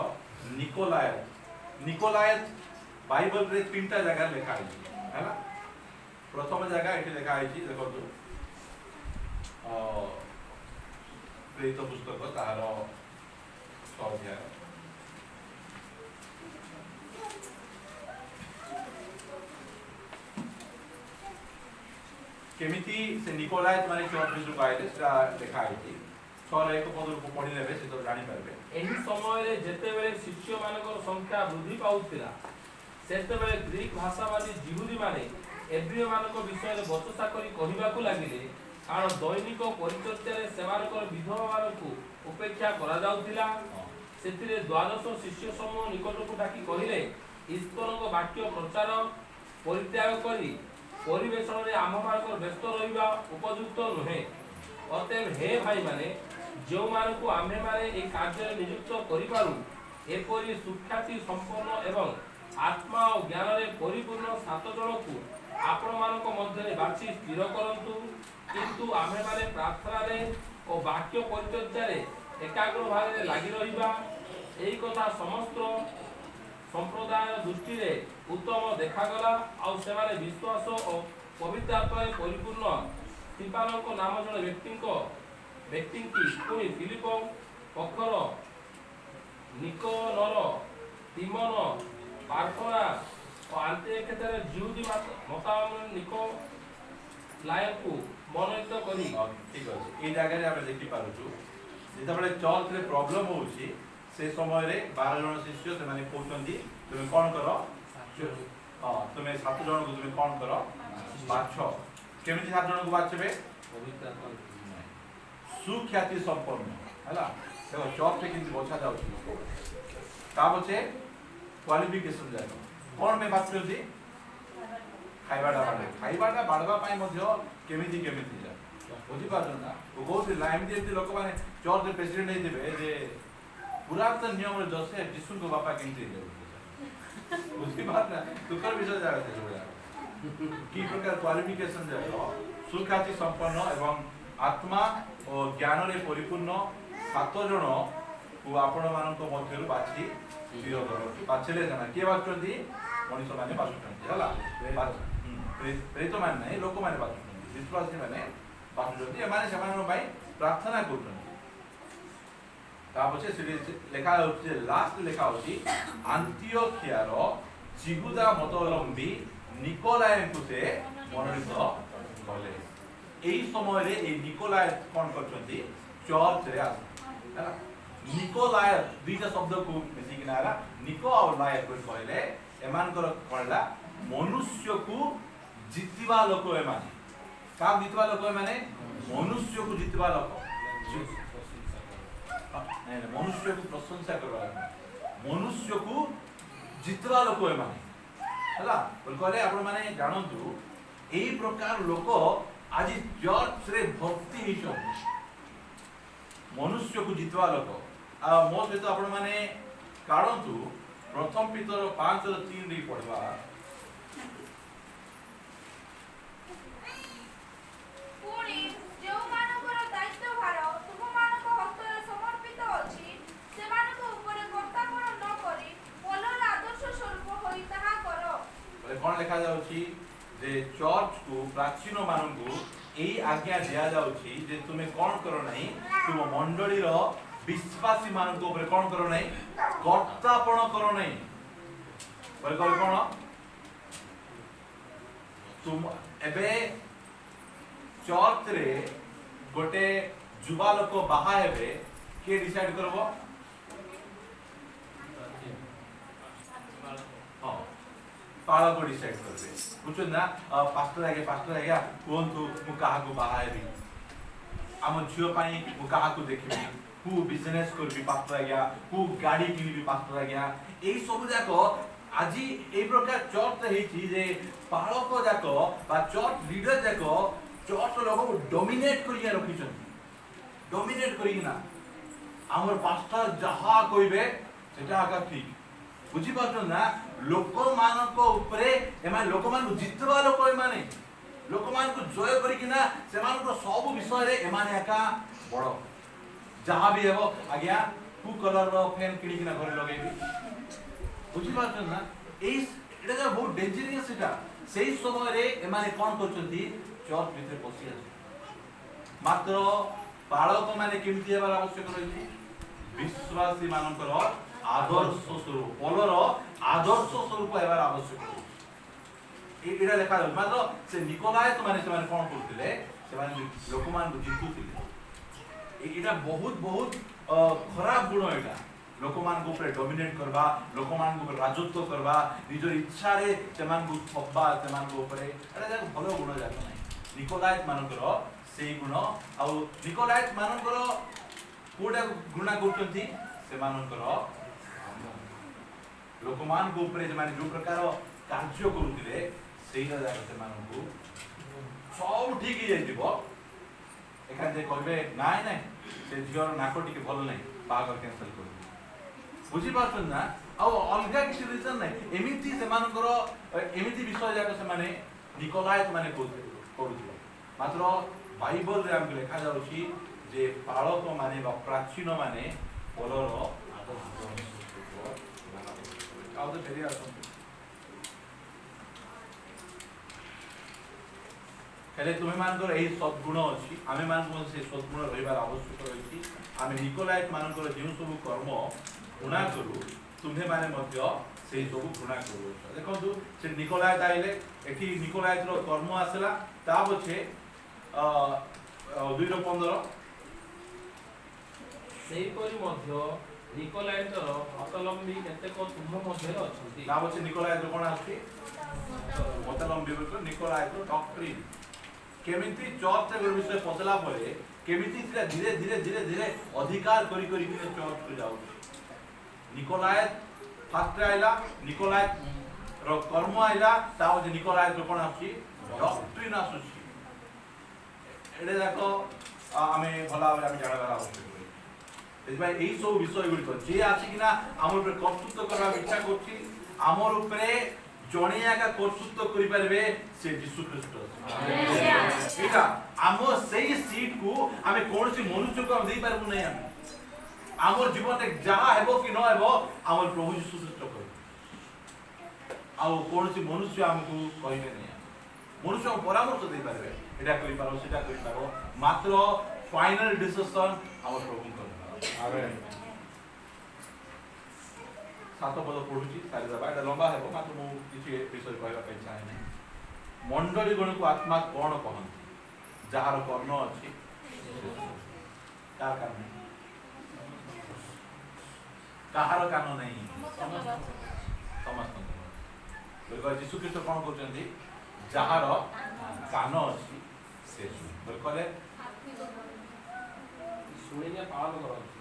निकोलायत बाइबल रे तीनटा जगह लिखा है हैला प्रथम जगह एठी लिखा है देखो प्रेरित पुस्तक तार 6 अध्याय केमिति से निकोलायत माने चर्च विषय पाइले सेटा लिखा है 6 एक पद को पढ़ी लेबे से तो जानि पारबे एही समय रे जेते बेले शिष्य मानकर संख्या वृद्धि पाउतिला सेते बेले ग्रीक भाषावादी जिहुदी माने एब्रिय मानक विषय रे बचसा करी कहिबाकू लागिले कारण दैनिक परिचर्या रे सेमानकर विधवा मानकू उपेक्षा करा जाउतिला सेतिरे द्वादश शिष्य समूह निकट को डाकी कहिले ईश्वरक वाक्य प्रचार परित्याग करी परिवेशन रे आम मानकर व्यस्त रहिबा उपयुक्त नहे अतएव हे भाई माने जो मानकू आम्हे माने ए कार्य नियुक्त करि पारू एपरि सुख्याति संपन्न एवं आत्मा और ज्ञान रे परिपूर्ण 7 जन को आपण मानक मध्य रे बाछि स्थिर करंतु किंतु आम्हे माने प्रार्थना रे और वाक्य परिचर्या रे एकाग्र भाव रे लागि रहिबा एई कथा समस्त संप्रदाय दृष्टि रे उत्तम देखागला और सेमाने विश्वास और पवित्र आत्मा रे परिपूर्ण स्टीफानक नाम जन व्यक्ति की पुनी फिलिप पखर निकोनर तिमन पार्फरा और आंतियोखिया जिहुदी मतावलम्बी निको लायकू मनोनीत करी ठीक अछि ए जगह रे हम देखि पारुछु जेता बळे चर्च रे प्रॉब्लम होउछि से समय रे 12 जन शिष्य से माने कहउछन्ती तुमे कोन करो तुमे 7 जन को तुमे कोन करो बाछो केमिति 7 जन को बाछबे पवित्र आत्मा सुख्याति संपन्न हैला देखो चर्च रे किंति बछा जाउछि ता बचे क्वालिफिकेशन जाय कोन में बात करथि खाइबाटा बाड़वा पाए मध्य केमिति जा बुझी पाछन ना ओ बहुत लाइन जेति लोक माने चर्च रे प्रेसिडेंट नै देबे जे पुरातन नियम रे जोसेफ यीशु को बापा केमिति जाय बुझी बात ना दुकर विषय जाय छै की प्रकार क्वालिफिकेशन जाय सुख्याति संपन्न एवं आत्मा और ज्ञान रे परिपूर्ण 7 जन को आपण मानक मध्यरु बाछि स्थिर करथि बाछले जना के बाछथि मनुष्य माने बाछथि हला प्रेरित मान नहीं लोक माने बाछथि विश्वासी माने बाछथि एमाने समान भाई प्रार्थना करथि ता पछे से लेखा होछि लास्ट लेखा होछि आंतियोखिया रो जिहुदा मतलम्बी निकोलाय को से मनोनीत कले एई समय रे ए निकोलाय कोन करछथि चर्च रे हैला निकोलाय दुईटा शब्द को मिसी किनारा निको और लाय को कहले एमानकर कहला मनुष्य को जितवा लोक एमाने का जितवा लोक एमाने मनुष्य को जितवा लोक नहीं मनुष्य को प्रशंसा करवा मनुष्य को जितवा लोक एमाने हैला कहले आपण माने जानंतु एई प्रकार लोक आज चर्च रे भक्ति हिचो मनुष्य को जितवा लोक आ मो सहित आपण माने काढंतु प्रथम पितर 5:3 रे पढवा पुणी जो मानकर दायित्व भार तुम मानक हस्त रे समर्पित अछि से मानक ऊपर कर्तव्य न करी भलर आदर्श स्वरूप होई ताहा करो बोले कोन लिखा जाउछि जे चर्च को प्राचीन मानकु एई आज्ञा दिया जाउछि जे तुमे कोन करो नाही तुम मंडली रो विश्वासी मानक ऊपर कोन करो नाही कर्तव्य करो नाही बोले कोन तुम एबे चर्च रे गोटे जुवा लोक बाहा हेबे के डिसाइड करबो हां पाला को डिसाइड करबे बुझो ना पास्टर आगे कोन तू मु काहा को बाहा हेबी आम झील क्या देखी कु बिजनेस करबी पास्टर आज्ञा कु गाड़ी किनिबी पास्टर आज्ञा एई सब जाक आज ए प्रकार चर्च हेची जे पालक जाक बा चर्च लीडर जाक चर्च लोक को डोमिनेट करिया रखिछन डोमिनेट करिना हमर पास्टर जहा कहबे सेटा आका ठीक बुझी पाछन ना लोक मानको ऊपरे एमा लोक मान जितबा लोक एमाने लोक मान को जय करिकिना सेमान को सब विषय रे एमाने आका बड़ जहाँ भी हेबो आज्ञा कु कलर रो फैन किनिकिना घर लगेबी बुझी पाछन ना एटा जो बहुत डेंजरस एटा सेही समय रे एमाने कोन करछंती चर्च भितर पसी आछे मात्र पालक माने केमति हेबार आवश्यक रही विश्वासी मानकर आदर्श स्वरूप पलर आदर्श स्वरूप हेबार आवश्यक रही एटा देखा मात्र से निकोलाइस माने कोन करथिले से लोक मान जितुथिले एटा बहुत बहुत खराब गुण एटा लोक मान को ऊपर डोमिनेट करबा लोक मान को राजत्व करबा निजर इच्छा रे सेमान को थब्बा सेमान को ऊपर एटा जा भलो गुण जाक नै निकोलाइस मानकर सेही गुण आ निकोलाइस मानकर कोडा गुणा करचंती सेमानकर लोक मान को ऊपर जे माने जो प्रकार कार्य करूतिले सेही जाक सेमान को सब ठीक ही जाइबो एखान जे कहबे नाय नाय से झियर नाको टिके भल नै बागर कैंसिल कर बुझी पाछन ना आ अलगा किसी रीजन नै एमिति सेमानकर एमिति विषय जाक से माने निकोलाइस माने करूथिले मात्र बाइबल रे हमके लिखा जाउछि जे पालक माने बा प्राचीन माने पलर आदर्श आउ तो फेरी आछन हेले तुम्हें मानकर एही सद्गुण अछि आमे मानकर से सद्गुण रहिबार आवश्यक रही आमे निकोलाइस मानकर जेउ सब कर्म घृणा करू तुम्हें माने मध्य से सब घृणा करू देखंतु से निकोलाइस आइले एठी निकोलाइस रो कर्म आसला ता पछे 2:15 सेही परि मध्य निकोलाइटर मतलम्बी केतेक तुम मध्य अछंती ता पछे निकोलाइस कोन आछि मतलम्बी को निकोलाइस रो डॉक्ट्रिन केमिति चर्च रे विषय पतला परे केमिति थिला धीरे धीरे धीरे धीरे अधिकार करी करी के चर्च को जाउ निकोलाइस फास्ट आइला निकोलाइस रो कर्म आइला ताओ जे निकोलाइस रो कोन आछि डॉक्ट्रिन आछि एडे जाको आमे भला आमे जाणबार आवश्यक एज भाई एई सब विषय गुडी जे आछि किना हमर ऊपर कर्तृत्व करबा इच्छा करछि हमर ऊपर जणिया का कर्तृत्व करि परबे से यीशु ख्रीष्ट एटा हमर सेही सीट को आमे कोनसी मनुष्य को देई परबु नै हमर जीवन रे जहा हेबो कि न हेबो हमर प्रभु यीशु ख्रीष्ट कहि आ कोनसी मनुष्य हमकु कहिबे नै मनुष्य परामर्श देई परबे एटा करि पारो सेटा करि पारो मात्र फाइनल डिसिजन हमर प्रभु करबा आमेन सात पद पढ़ुची सारी दबा एटा लंबा हेबो मात्र मु किछि विषय कहबा ପାଇଁ चाहे नै मंडली गण को आत्मा कोन कहନ୍ତି जहार कर्ण अछि कार कारण कहार कान नै समस्त बोल यीशु ख्रीष्ट कोन करचंती जहार कान अछि से बोल कहले सुनिने पालन करନ୍ତି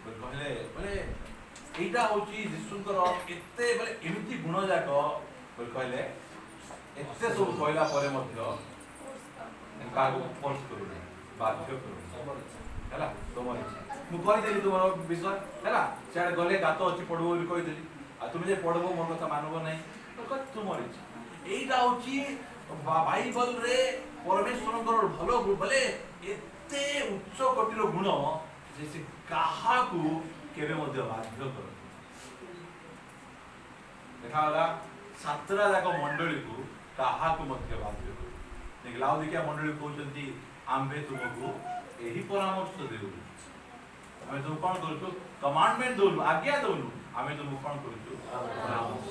बोल कहले बोले एटा होची यीशुकर एते बोले एमिति गुण जाक बोल कहले एते सब कहला परे मध्य कागो फोर्स करू नै बाध्य करू हैला तोमर मु कहि देली तोमर विषय हैला सेड गले गात अछि पढबो बोली कहि देली आ तुमे जे पढबो मोर कथा मानबो नै तो कत तुमर इच्छा एटा होची बाइबल रे परमेश्वरकर भलो बोले एते उच्च कोटिर गुण जे से काहा को केबे मध्य बाध्य कर देखा होला सातरा जाक मंडली को काहा को मध्य बाध्य कर देख लाउदिकिया मंडली कहउचंती आम्बे तुमको एही परामर्श देउ हमें तुम कोन करछु कमांडमेंट दोलु आज्ञा दोलु हमें तुम कोन करछु परामर्श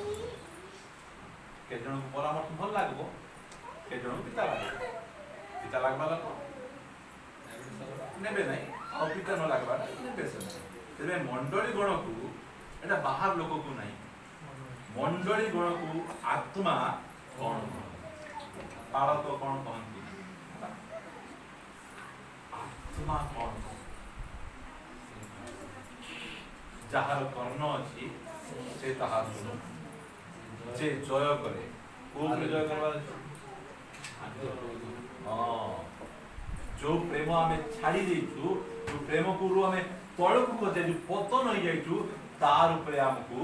के जन को परामर्श भल लागबो के जन पिता लागबा लागबो नेबे नै और पिता न लागबा नेबे से तेरे मंडली गण को एटा बाहर लोक को नहीं मंडली गण को आत्मा कौन पालक कौन कहती ତୁମା କ'ଣ ଯାହାର କର୍ଣ୍ଣ ଅଛି ସେ ତାହା ଶୁଣୁ ଯେ ଜୟ କରେ କୋଉଠି ଜୟ କରିବାର ଅଛି जो प्रेम आमे छाड़ी देइछु जो प्रेम को आमे तळकु गजे जो पतन होई जाइछु तार ऊपर हमकु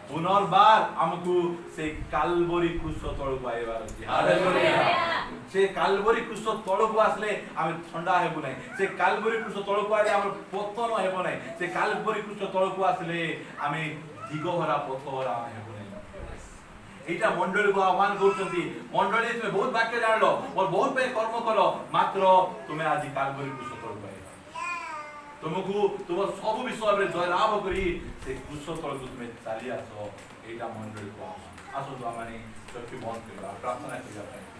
पुनर्बार हमकु से कालवरी क्रूस तळकु आइबार अछि हालेलुया से कालवरी क्रूस तळकु आसले आमे ठंडा हेबु नै से कालवरी क्रूस तळकु आले हमर पतन हेबु नै से कालवरी क्रूस तळकु आसले आमे दिगहरा पथहरा हेबु नै एटा मंडली को आह्वान करछंती मंडली तुमे बहुत वाक्य जानलो और बहुत पे कर्म करो मात्र तुमे आज कालवरी क्रूस तळकु आइबा तुमको तुम सब विषय रे जय लाभ करी से क्रूस तळकु तुमे चाली आसो एटा मंडली को आह्वान आसो तो माने चक्षु बंद करबा प्रार्थना करबा